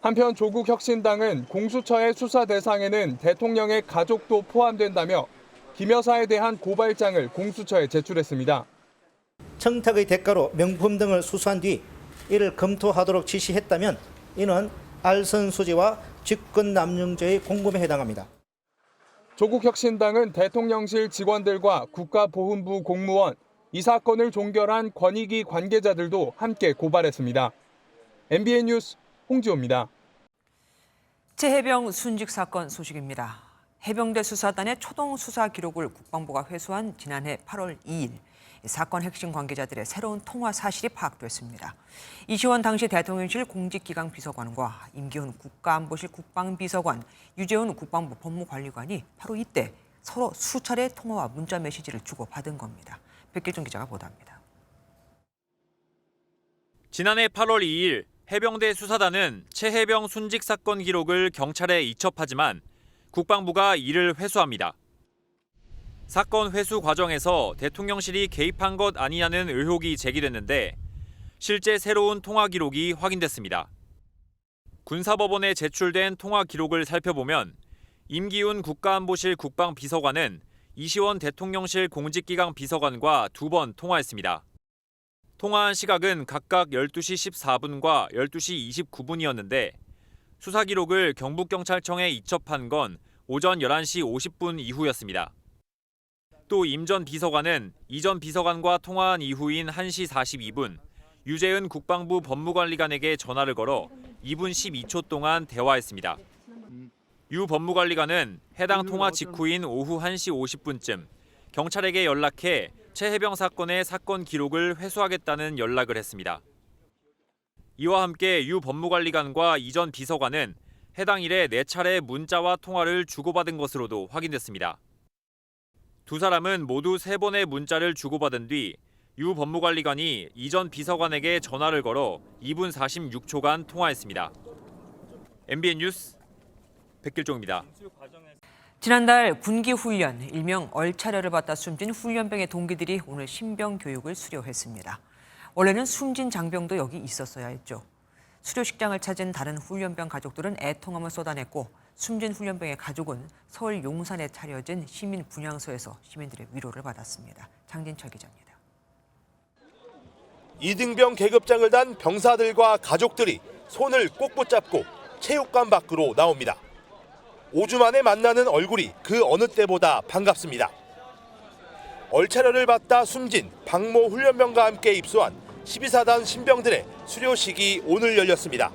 한편 조국혁신당은 공수처의 수사 대상에는 대통령의 가족도 포함된다며 김 여사에 대한 고발장을 공수처에 제출했습니다. 청탁의 대가로 명품 등을 수수한 뒤 이를 검토하도록 지시했다면 이는 알선수재와 직권남용죄의 공범에 해당합니다. 조국혁신당은 대통령실 직원들과 국가보훈부 공무원, 이 사건을 종결한 권익위 관계자들도 함께 고발했습니다. MBN 뉴스 홍지호입니다. 최해병 순직 사건 소식입니다. 해병대 수사단의 초동 수사 기록을 국방부가 회수한 지난해 8월 2일. 사건 핵심 관계자들의 새로운 통화 사실이 파악됐습니다. 이시원 당시 대통령실 공직기강 비서관과 임기훈 국가안보실 국방비서관, 유재훈 국방부 법무관리관이 바로 이때 서로 수차례 통화와 문자 메시지를 주고받은 겁니다. 백길종 기자가 보도합니다. 지난해 8월 2일 해병대 수사단은 최해병 순직 사건 기록을 경찰에 이첩하지만 국방부가 이를 회수합니다. 사건 회수 과정에서 대통령실이 개입한 것 아니냐는 의혹이 제기됐는데 실제 새로운 통화 기록이 확인됐습니다. 군사법원에 제출된 통화 기록을 살펴보면 임기훈 국가안보실 국방비서관은 이시원 대통령실 공직기강 비서관과 2번 통화했습니다. 통화한 시각은 각각 12시 14분과 12시 29분이었는데 수사 기록을 경북경찰청에 이첩한 건 오전 11시 50분 이후였습니다. 또 임 전 비서관은 이 전 비서관과 통화한 이후인 1시 42분 유재은 국방부 법무관리관에게 전화를 걸어 2분 12초 동안 대화했습니다. 유 법무관리관은 해당 통화 직후인 오후 1시 50분쯤 경찰에게 연락해 최해병 사건의 사건 기록을 회수하겠다는 연락을 했습니다. 이와 함께 유 법무관리관과 이 전 비서관은 해당 일에 4차례 문자와 통화를 주고받은 것으로도 확인됐습니다. 두 사람은 모두 3번의 문자를 주고받은 뒤 유 법무관리관이 이 전 비서관에게 전화를 걸어 2분 46초간 통화했습니다. MBN 뉴스 백길종입니다. 지난달 군기훈련, 일명 얼차려를 받다 숨진 훈련병의 동기들이 오늘 신병 교육을 수료했습니다. 원래는 숨진 장병도 여기 있었어야 했죠. 수료식장을 찾은 다른 훈련병 가족들은 애통함을 쏟아냈고 숨진 훈련병의 가족은 서울 용산에 차려진 시민 분향소에서 시민들의 위로를 받았습니다. 장진철 기자입니다. 이등병 계급장을 단 병사들과 가족들이 손을 꼭 붙잡고 체육관 밖으로 나옵니다. 5주 만에 만나는 얼굴이 그 어느 때보다 반갑습니다. 얼차려를 받다 숨진 박모 훈련병과 함께 입소한 12사단 신병들의 수료식이 오늘 열렸습니다.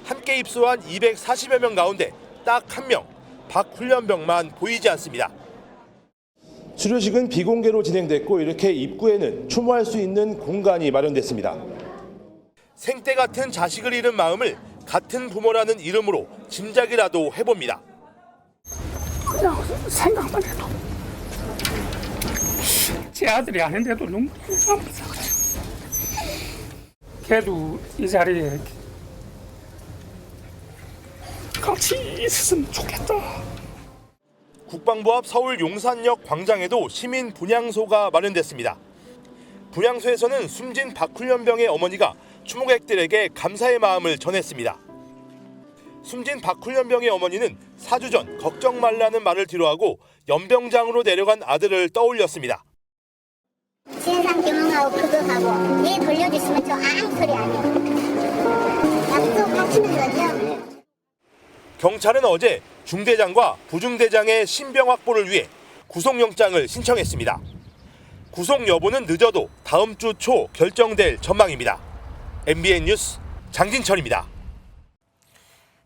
함께 입소한 240여 명 가운데 딱 한 명, 박 훈련병만 보이지 않습니다. 수료식은 비공개로 진행됐고 이렇게 입구에는 추모할 수 있는 공간이 마련됐습니다. 생때 같은 자식을 잃은 마음을 같은 부모라는 이름으로 짐작이라도 해봅니다. 그냥 생각만 해도 제 아들이 아닌데도 눈물이 나면서 걔도 이 자리에 같이 있었으면 좋겠다. 국방부 앞 서울 용산역 광장에도 시민 분향소가 마련됐습니다. 분향소에서는 숨진 박 훈련병의 어머니가 추모객들에게 감사의 마음을 전했습니다. 숨진 박 훈련병의 어머니는 4주 전 걱정 말라는 말을 뒤로하고 연병장으로 내려간 아들을 떠올렸습니다. 진상 규명하고 그거 하고 얘 돌려주시면 저 아무 소리 안 해요. 약속하시는 거죠? 경찰은 어제 중대장과 부중대장의 신병 확보를 위해 구속영장을 신청했습니다. 구속 여부는 늦어도 다음 주 초 결정될 전망입니다. MBN 뉴스 장진철입니다.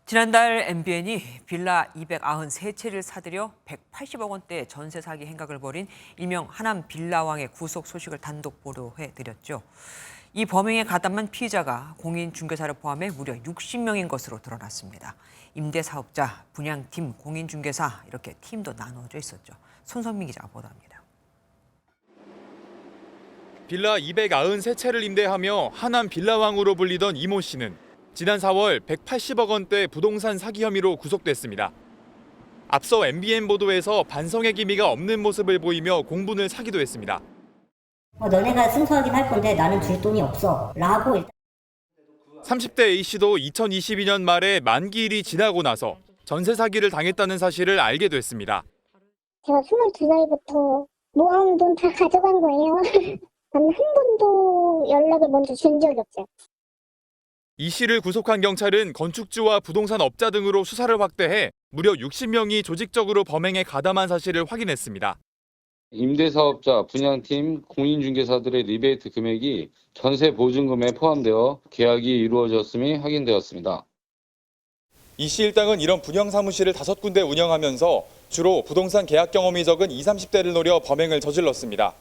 지난달 MBN이 빌라 293채를 사들여 180억 원대 전세 사기 행각을 벌인 일명 하남 빌라왕의 구속 소식을 단독 보도해드렸죠. 이 범행에 가담한 피의자가 공인중개사를 포함해 무려 60명인 것으로 드러났습니다. 임대사업자, 분양팀, 공인중개사 이렇게 팀도 나눠져 있었죠. 손성민 기자가 보도합니다. 빌라 293채를 임대하며 하남 빌라왕으로 불리던 이모 씨는 지난 4월 180억 원대 부동산 사기 혐의로 구속됐습니다. 앞서 MBN 보도에서 반성의 기미가 없는 모습을 보이며 공분을 사기도 했습니다. 너네가 승소하긴 할 건데 나는 줄 돈이 없어 라고 일단 30대 A씨도 2022년 말에 만기일이 지나고 나서 전세 사기를 당했다는 사실을 알게 됐습니다. 제가 22살부터 모아온 돈 다 가져간 거예요. 단 한 번도 연락을 먼저 준 적이 없어요. 이 씨를 구속한 경찰은 건축주와 부동산 업자 등으로 수사를 확대해 무려 60명이 조직적으로 범행에 가담한 사실을 확인했습니다. 임대사업자, 분양팀, 공인중개사들의 리베이트 금액이 전세 보증금에 포함되어 계약이 이루어졌음이 확인되었습니다. 이 씨 일당은 이런 분양 사무실을 5군데 운영하면서 주로 부동산 계약 경험이 적은 20, 30대를 노려 범행을 저질렀습니다.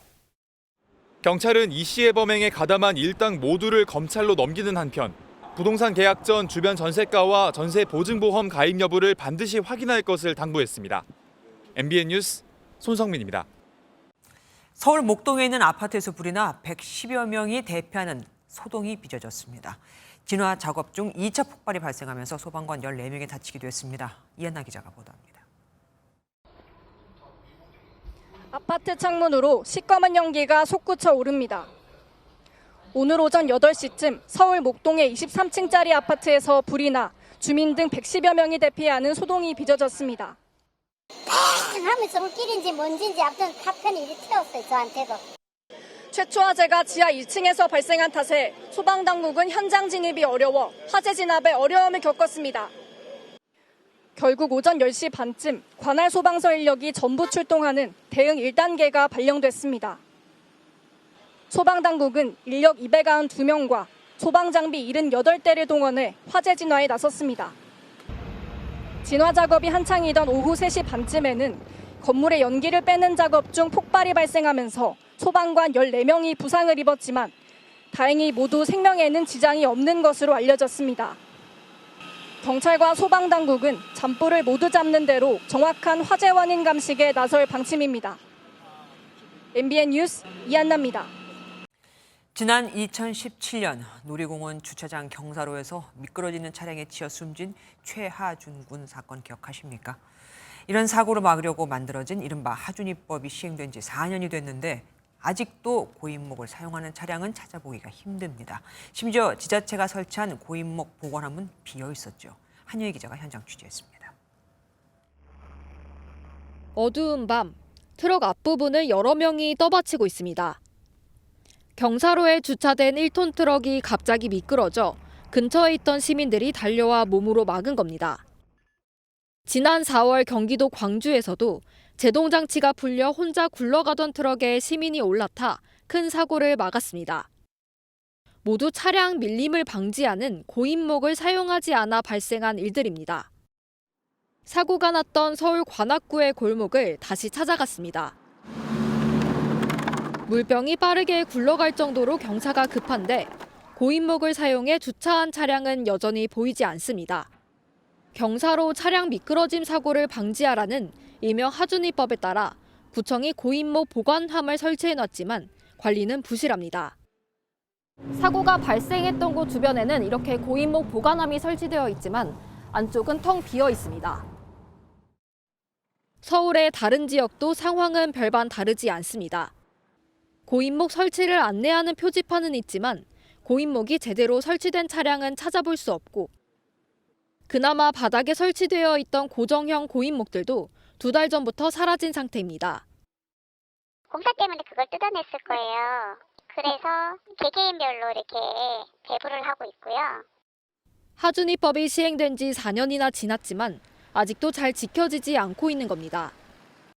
경찰은 이 씨의 범행에 가담한 일당 모두를 검찰로 넘기는 한편 부동산 계약 전 주변 전세가와 전세 보증보험 가입 여부를 반드시 확인할 것을 당부했습니다. MBN 뉴스 손성민입니다. 서울 목동에 있는 아파트에서 불이 나 110여 명이 대피하는 소동이 빚어졌습니다. 진화 작업 중 2차 폭발이 발생하면서 소방관 14명이 다치기도 했습니다. 이한나 기자가 보도합니다. 아파트 창문으로 시꺼먼 연기가 솟구쳐 오릅니다. 오늘 오전 8시쯤 서울 목동의 23층짜리 아파트에서 불이 나 주민 등 110여 명이 대피하는 소동이 빚어졌습니다. 하면서 물길인지 뭔지인지 아무튼 파편이 이리 튀었어요, 저한테도. 최초 화재가 지하 1층에서 발생한 탓에 소방당국은 현장 진입이 어려워 화재 진압에 어려움을 겪었습니다. 결국 오전 10시 반쯤 관할 소방서 인력이 전부 출동하는 대응 1단계가 발령됐습니다. 소방당국은 인력 292명과 소방장비 78대를 동원해 화재 진화에 나섰습니다. 진화 작업이 한창이던 오후 3시 반쯤에는 건물에 연기를 빼는 작업 중 폭발이 발생하면서 소방관 14명이 부상을 입었지만 다행히 모두 생명에는 지장이 없는 것으로 알려졌습니다. 경찰과 소방당국은 잔불을 모두 잡는 대로 정확한 화재 원인 감식에 나설 방침입니다. MBN 뉴스 이한나입니다. 지난 2017년 놀이공원 주차장 경사로에서 미끄러지는 차량에 치여 숨진 최하준 군 사건 기억하십니까? 이런 사고를 막으려고 만들어진 이른바 하준이법이 시행된 지 4년이 됐는데 아직도 고인목을 사용하는 차량은 찾아보기가 힘듭니다. 심지어 지자체가 설치한 고인목 보관함은 비어 있었죠. 한유희 기자가 현장 취재했습니다. 어두운 밤, 트럭 앞부분을 여러 명이 떠받치고 있습니다. 경사로에 주차된 1톤 트럭이 갑자기 미끄러져 근처에 있던 시민들이 달려와 몸으로 막은 겁니다. 지난 4월 경기도 광주에서도 제동장치가 풀려 혼자 굴러가던 트럭에 시민이 올라타 큰 사고를 막았습니다. 모두 차량 밀림을 방지하는 고인목을 사용하지 않아 발생한 일들입니다. 사고가 났던 서울 관악구의 골목을 다시 찾아갔습니다. 물병이 빠르게 굴러갈 정도로 경사가 급한데 고인목을 사용해 주차한 차량은 여전히 보이지 않습니다. 경사로 차량 미끄러짐 사고를 방지하라는 일명 하준이법에 따라 구청이 고인목 보관함을 설치해놨지만 관리는 부실합니다. 사고가 발생했던 곳 주변에는 이렇게 고인목 보관함이 설치되어 있지만 안쪽은 텅 비어 있습니다. 서울의 다른 지역도 상황은 별반 다르지 않습니다. 고인목 설치를 안내하는 표지판은 있지만 고인목이 제대로 설치된 차량은 찾아볼 수 없고 그나마 바닥에 설치되어 있던 고정형 고인목들도 2달 전부터 사라진 상태입니다. 공사 때문에 그걸 뜯어냈을 거예요. 그래서 개개인별로 이렇게 배부를 하고 있고요. 하준이법이 시행된 지 4년이나 지났지만 아직도 잘 지켜지지 않고 있는 겁니다.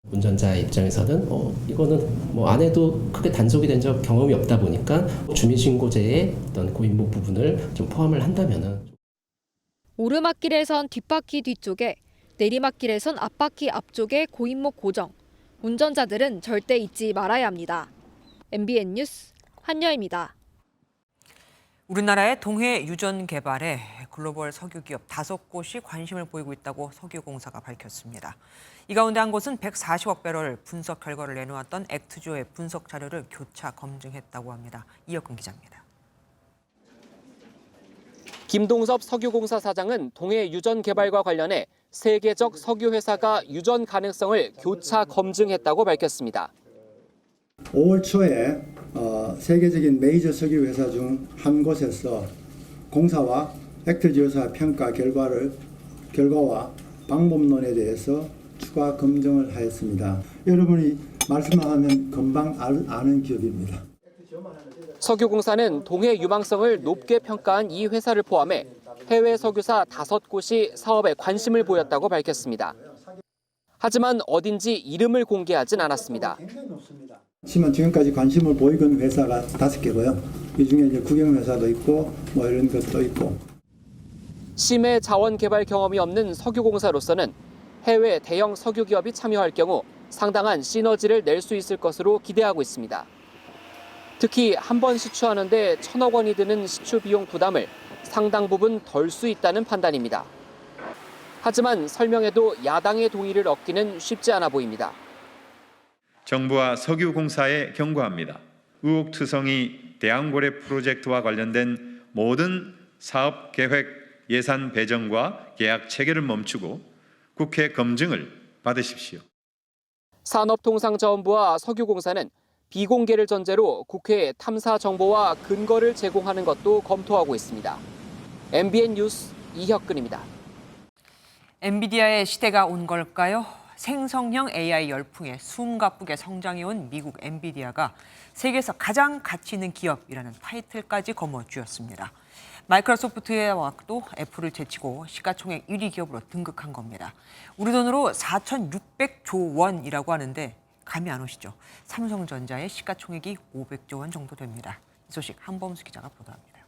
운전자 입장에서는 이거는 뭐 안 해도 크게 단속이 된 적 경험이 없다 보니까 주민신고제의 어떤 고인목 부분을 좀 포함을 한다면은 오르막길에선 뒷바퀴 뒤쪽에, 내리막길에선 앞바퀴 앞쪽에 고인목 고정. 운전자들은 절대 잊지 말아야 합니다. MBN 뉴스 한여입니다. 우리나라의 동해 유전 개발에 글로벌 석유 기업 5곳이 관심을 보이고 있다고 석유공사가 밝혔습니다. 이 가운데 한 곳은 140억 배럴 분석 결과를 내놓았던 액트조의 분석 자료를 교차 검증했다고 합니다. 이혁근 기자입니다. 김동섭 석유공사 사장은 동해 유전 개발과 관련해 세계적 석유 회사가 유전 가능성을 교차 검증했다고 밝혔습니다. 5월 초에 세계적인 메이저 석유 회사 중 한 곳에서 공사와 액트지오사 평가 결과와 방법론에 대해서 추가 검증을 하였습니다. 여러분이 말씀만 하면 금방 아는 기업입니다. 석유공사는 동해 유망성을 높게 평가한 이 회사를 포함해 해외 석유사 5곳이 사업에 관심을 보였다고 밝혔습니다. 하지만 어딘지 이름을 공개하진 않았습니다. 하지만 지금까지 관심을 보이는 회사가 5개고요. 이 중에 이제 국영회사도 있고 뭐 이런 것도 있고. 심해 자원 개발 경험이 없는 석유공사로서는 해외 대형 석유 기업이 참여할 경우 상당한 시너지를 낼 수 있을 것으로 기대하고 있습니다. 특히 한 번 시추하는데 1,000억 원이 드는 시추 비용 부담을 상당 부분 덜 수 있다는 판단입니다. 하지만 설명에도 야당의 동의를 얻기는 쉽지 않아 보입니다. 정부와 석유공사에 경고합니다. 의혹투성이 대왕고래 프로젝트와 관련된 모든 사업 계획 예산 배정과 계약 체계를 멈추고 국회 검증을 받으십시오. 산업통상자원부와 석유공사는 비공개를 전제로 국회에 탐사 정보와 근거를 제공하는 것도 검토하고 있습니다. MBN 뉴스 이혁근입니다. 엔비디아의 시대가 온 걸까요? 생성형 AI 열풍에 숨가쁘게 성장해온 미국 엔비디아가 세계에서 가장 가치 있는 기업이라는 타이틀까지 거머쥐었습니다. 마이크로소프트와 또 애플을 제치고 시가총액 1위 기업으로 등극한 겁니다. 우리 돈으로 4,600조 원이라고 하는데 감이 안 오시죠? 삼성전자의 시가총액이 500조 원 정도 됩니다. 이 소식 한범수 기자가 보도합니다.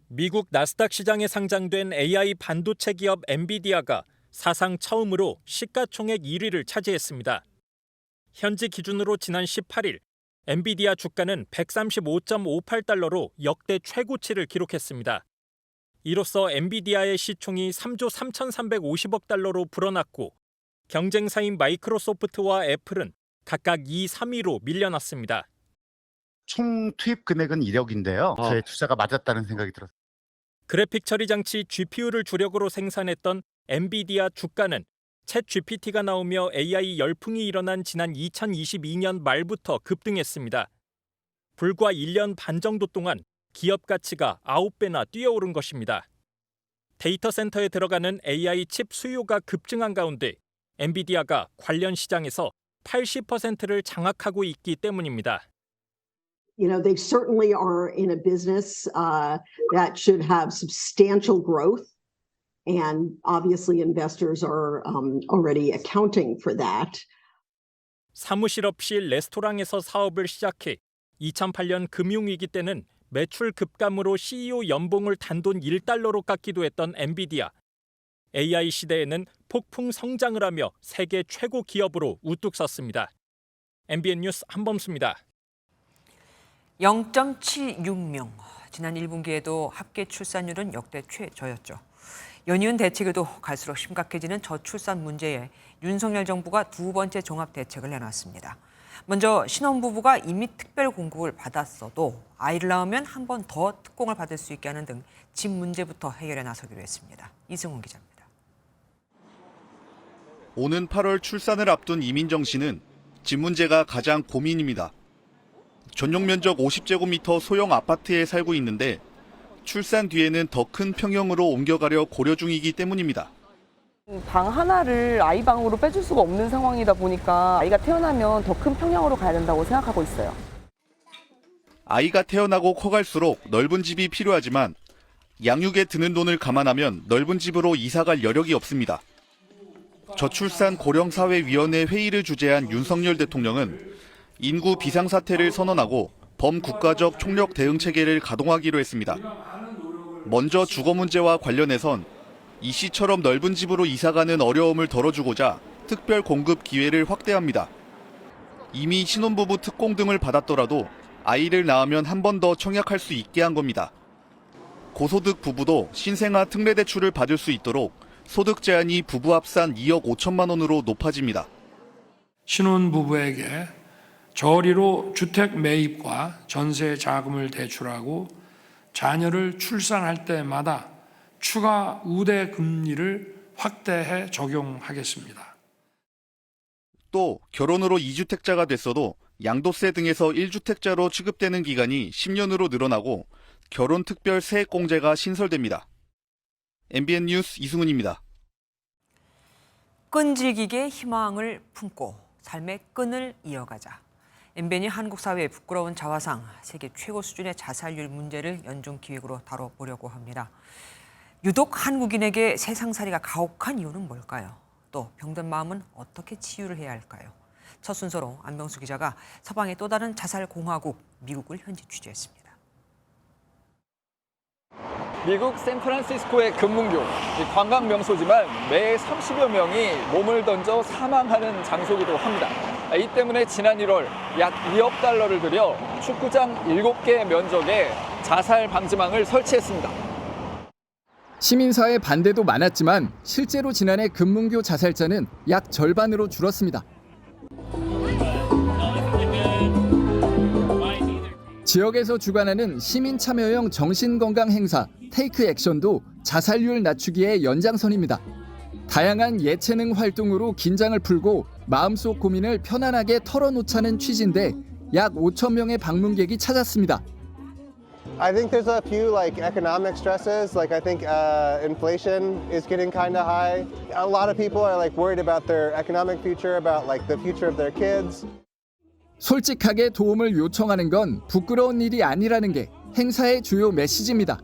미국 나스닥 시장에 상장된 AI 반도체 기업 엔비디아가 사상 처음으로 시가총액 1위를 차지했습니다. 현지 기준으로 지난 18일 엔비디아 주가는 135.58달러로 역대 최고치를 기록했습니다. 이로써 엔비디아의 시총이 3조 3,350억 달러로 불어났고 경쟁사인 마이크로소프트와 애플은 각각 2, 3위로 밀려났습니다. 총 투입 금액은 1억인데요. 저의 투자가 맞았다는 생각이 들었습니다. 그래픽 처리 장치 GPU를 주력으로 생산했던 엔비디아 주가는 챗 GPT가 나오며 AI 열풍이 일어난 지난 2022년 말부터 급등했습니다. 불과 1년 반 정도 동안 기업 가치가 9배나 뛰어오른 것입니다. 데이터 센터에 들어가는 AI 칩 수요가 급증한 가운데 엔비디아가 관련 시장에서 80%를 장악하고 있기 때문입니다. You know, they certainly are in a business that should have substantial growth. And obviously investors are already accounting for that. 사무실 없이 레스토랑에서 사업을 시작해 2008년 금융위기 때는 매출 급감으로 CEO 연봉을 단돈 $1로 깎기도 했던 엔비디아. AI 시대에는 폭풍 성장을 하며 세계 최고 기업으로 우뚝 섰습니다. MBN 뉴스 한범수입니다. 0.76명. 지난 1분기에도 합계 출산율은 역대 최저였죠. 연이은 대책에도 갈수록 심각해지는 저출산 문제에 윤석열 정부가 두 번째 종합대책을 내놨습니다. 먼저 신혼부부가 이미 특별 공급을 받았어도 아이를 낳으면 한 번 더 특공을 받을 수 있게 하는 등 집 문제부터 해결에 나서기로 했습니다. 이승훈 기자입니다. 오는 8월 출산을 앞둔 이민정 씨는 집 문제가 가장 고민입니다. 전용 면적 50제곱미터 소형 아파트에 살고 있는데 출산 뒤에는 더 큰 평형으로 옮겨가려 고려 중이기 때문입니다. 방 하나를 아이 방으로 빼줄 수가 없는 상황이다 보니까 아이가 태어나면 더 큰 평형으로 가야 된다고 생각하고 있어요. 아이가 태어나고 커갈수록 넓은 집이 필요하지만 양육에 드는 돈을 감안하면 넓은 집으로 이사갈 여력이 없습니다. 저출산 고령사회위원회 회의를 주재한 윤석열 대통령은 인구 비상사태를 선언하고 범국가적 총력 대응 체계를 가동하기로 했습니다. 먼저 주거 문제와 관련해선 이 씨처럼 넓은 집으로 이사가는 어려움을 덜어주고자 특별 공급 기회를 확대합니다. 이미 신혼부부 특공 등을 받았더라도 아이를 낳으면 한 번 더 청약할 수 있게 한 겁니다. 고소득 부부도 신생아 특례대출을 받을 수 있도록 소득 제한이 부부 합산 2억 5천만 원으로 높아집니다. 신혼부부에게 저리로 주택 매입과 전세 자금을 대출하고 자녀를 출산할 때마다 추가 우대 금리를 확대해 적용하겠습니다. 또 결혼으로 2주택자가 됐어도 양도세 등에서 1주택자로 취급되는 기간이 10년으로 늘어나고 결혼특별 세액공제가 신설됩니다. MBN 뉴스 이승훈입니다. 끈질기게 희망을 품고 삶의 끈을 이어가자. MBN이 한국 사회의 부끄러운 자화상, 세계 최고 수준의 자살률 문제를 연중 기획으로 다뤄보려고 합니다. 유독 한국인에게 세상살이가 가혹한 이유는 뭘까요? 또 병든 마음은 어떻게 치유를 해야 할까요? 첫 순서로 안병수 기자가 서방의 또 다른 자살 공화국, 미국을 현지 취재했습니다. 미국 샌프란시스코의 금문교, 관광 명소지만 매 30여 명이 몸을 던져 사망하는 장소이기도 합니다. 이 때문에 지난 1월 약 2억 달러를 들여 축구장 7개 면적에 자살 방지망을 설치했습니다. 시민사회 반대도 많았지만 실제로 지난해 금문교 자살자는 약 절반으로 줄었습니다. 지역에서 주관하는 시민 참여형 정신건강 행사 테이크 액션도 자살률 낮추기의 연장선입니다. 다양한 예체능 활동으로 긴장을 풀고 마음속 고민을 편안하게 털어놓자는 취지인데 약 5천 명의 방문객이 찾았습니다. I think there's a few economic stresses. I think inflation is getting kind of high. A lot of people are worried about their economic future, about the future of their kids. 솔직하게 도움을 요청하는 건 부끄러운 일이 아니라는 게 행사의 주요 메시지입니다.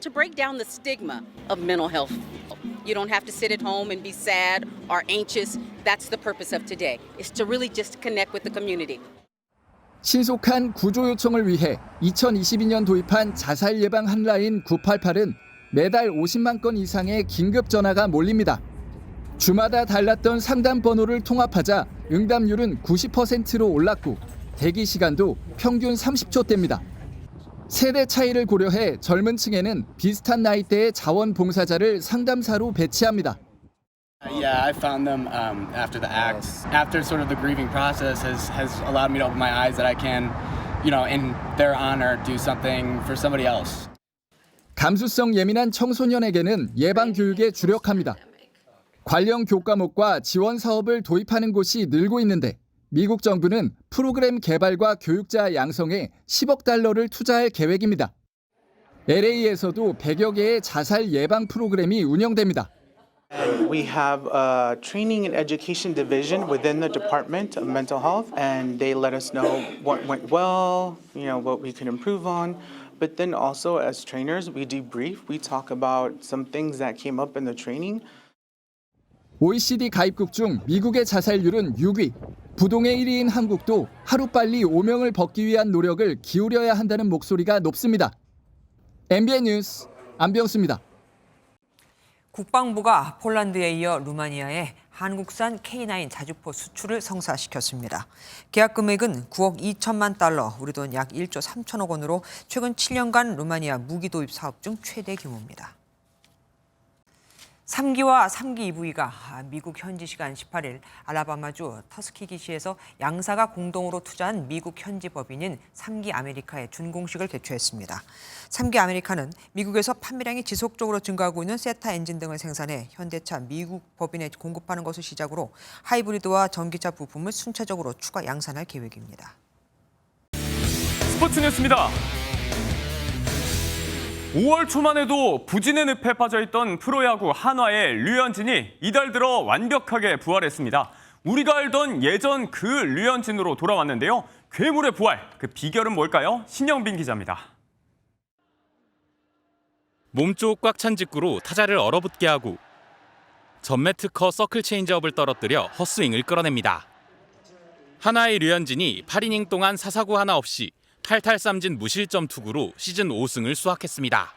To break down the stigma of mental health. You don't have to sit at home and be sad or anxious. That's the purpose of today. It's to really just connect with the community. 신속한 구조 요청을 위해 2022년 도입한 자살 예방 한라인 988은 매달 50만 건 이상의 긴급 전화가 몰립니다. 주마다 달랐던 상담 번호를 통합하자 응답률은 90%로 올랐고 대기 시간도 평균 30초대입니다. 세대 차이를 고려해 젊은 층에는 비슷한 나이대의 자원봉사자를 상담사로 배치합니다. Yeah, I found them after the act. After sort of the grieving process has allowed me to open my eyes that I can, in their honor, do something for somebody else. 감수성 예민한 청소년에게는 예방 교육에 주력합니다. 관련 교과목과 지원 사업을 도입하는 곳이 늘고 있는데 미국 정부는 프로그램 개발과 교육자 양성에 10억 달러를 투자할 계획입니다. LA에서도 100여 개의 자살 예방 프로그램이 운영됩니다. We have a training and education division within the Department of Mental Health, and they let us know what went well, what we could improve on. But then also as trainers, we debrief. We talk about some things that came up in the training. OECD 가입국 중 미국의 자살률은 6위. 부동의 1위인 한국도 하루빨리 오명을 벗기 위한 노력을 기울여야 한다는 목소리가 높습니다. MBN 뉴스 안병수입니다. 국방부가 폴란드에 이어 루마니아에 한국산 K9 자주포 수출을 성사시켰습니다. 계약 금액은 9억 2천만 달러, 우리 돈 약 1조 3천억 원으로 최근 7년간 루마니아 무기 도입 사업 중 최대 규모입니다. 3기와 3기 EV가 미국 현지 시간 18일 알라바마주 터스키기시에서 양사가 공동으로 투자한 미국 현지 법인인 3기 아메리카의 준공식을 개최했습니다. 3기 아메리카는 미국에서 판매량이 지속적으로 증가하고 있는 세타 엔진 등을 생산해 현대차 미국 법인에 공급하는 것을 시작으로 하이브리드와 전기차 부품을 순차적으로 추가 양산할 계획입니다. 스포츠 뉴스입니다. 5월 초만 해도 부진의 늪에 빠져있던 프로야구 한화의 류현진이 이달 들어 완벽하게 부활했습니다. 우리가 알던 예전 그 류현진으로 돌아왔는데요. 괴물의 부활, 그 비결은 뭘까요? 신영빈 기자입니다. 몸쪽 꽉 찬 직구로 타자를 얼어붙게 하고 전매 특허 서클 체인지업을 떨어뜨려 헛스윙을 끌어냅니다. 한화의 류현진이 8이닝 동안 사사구 하나 없이 탈탈삼진 무실점 투구로 시즌 5승을 수확했습니다.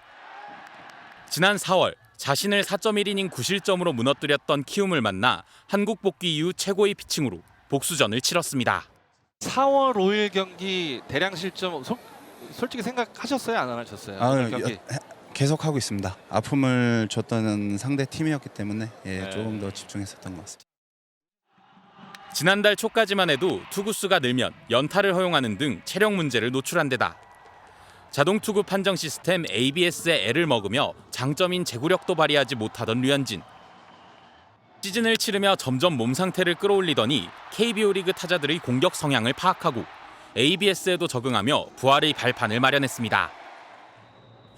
지난 4월 자신을 4.1이닝 9실점으로 무너뜨렸던 키움을 만나 한국 복귀 이후 최고의 피칭으로 복수전을 치렀습니다. 4월 5일 경기 대량 실점 솔직히 생각하셨어요? 안 하셨어요? 경기? 계속 하고 있습니다. 아픔을 줬던 상대 팀이었기 때문에 조금 더 집중했었던 것 같습니다. 지난달 초까지만 해도 투구수가 늘면 연타를 허용하는 등 체력 문제를 노출한 데다 자동 투구 판정 시스템 ABS에 애를 먹으며 장점인 제구력도 발휘하지 못하던 류현진. 시즌을 치르며 점점 몸 상태를 끌어올리더니 KBO 리그 타자들의 공격 성향을 파악하고 ABS에도 적응하며 부활의 발판을 마련했습니다.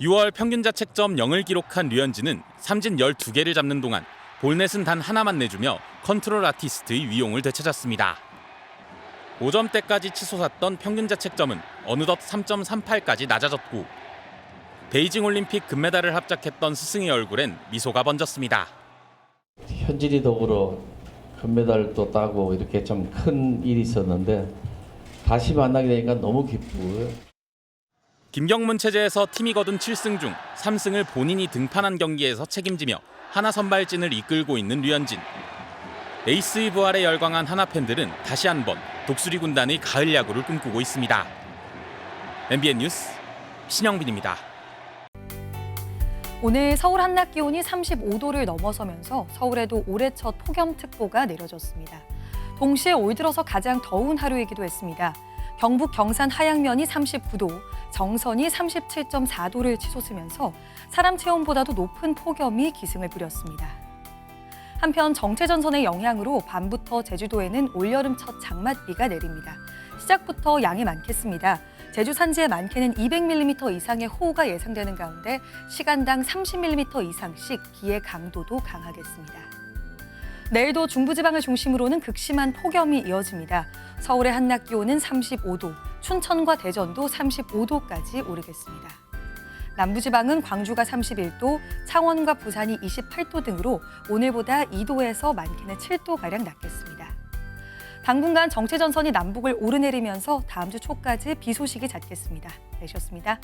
6월 평균 자책점 0을 기록한 류현진은 삼진 12개를 잡는 동안 볼넷은 단 하나만 내주며 컨트롤 아티스트의 위용을 되찾았습니다. 5점대까지 치솟았던 평균 자책점은 어느덧 3.38까지 낮아졌고 베이징 올림픽 금메달을 합작했던 스승의 얼굴엔 미소가 번졌습니다. 현진이 덕으로 금메달도 따고 이렇게 좀 큰 일이 있었는데 다시 만나게 되니까 너무 기쁘고요. 김경문 체제에서 팀이 거둔 7승 중 3승을 본인이 등판한 경기에서 책임지며 하나 선발진을 이끌고 있는 류현진. 에이스의 부활에 열광한 하나 팬들은 다시 한번 독수리 군단의 가을 야구를 꿈꾸고 있습니다. MBN 뉴스 신영빈입니다. 오늘 서울 한낮 기온이 35도를 넘어서면서 서울에도 올해 첫 폭염특보가 내려졌습니다. 동시에 올 들어서 가장 더운 하루이기도 했습니다. 경북 경산 하양면이 39도, 정선이 37.4도를 치솟으면서 사람 체온보다도 높은 폭염이 기승을 부렸습니다. 한편 정체전선의 영향으로 밤부터 제주도에는 올여름 첫 장맛비가 내립니다. 시작부터 양이 많겠습니다. 제주 산지의 많게는 200mm 이상의 호우가 예상되는 가운데 시간당 30mm 이상씩 비의 강도도 강하겠습니다. 내일도 중부지방을 중심으로는 극심한 폭염이 이어집니다. 서울의 한낮 기온은 35도, 춘천과 대전도 35도까지 오르겠습니다. 남부지방은 광주가 31도, 창원과 부산이 28도 등으로 오늘보다 2도에서 많게는 7도가량 낮겠습니다. 당분간 정체전선이 남북을 오르내리면서 다음 주 초까지 비 소식이 잦겠습니다. 내셨습니다.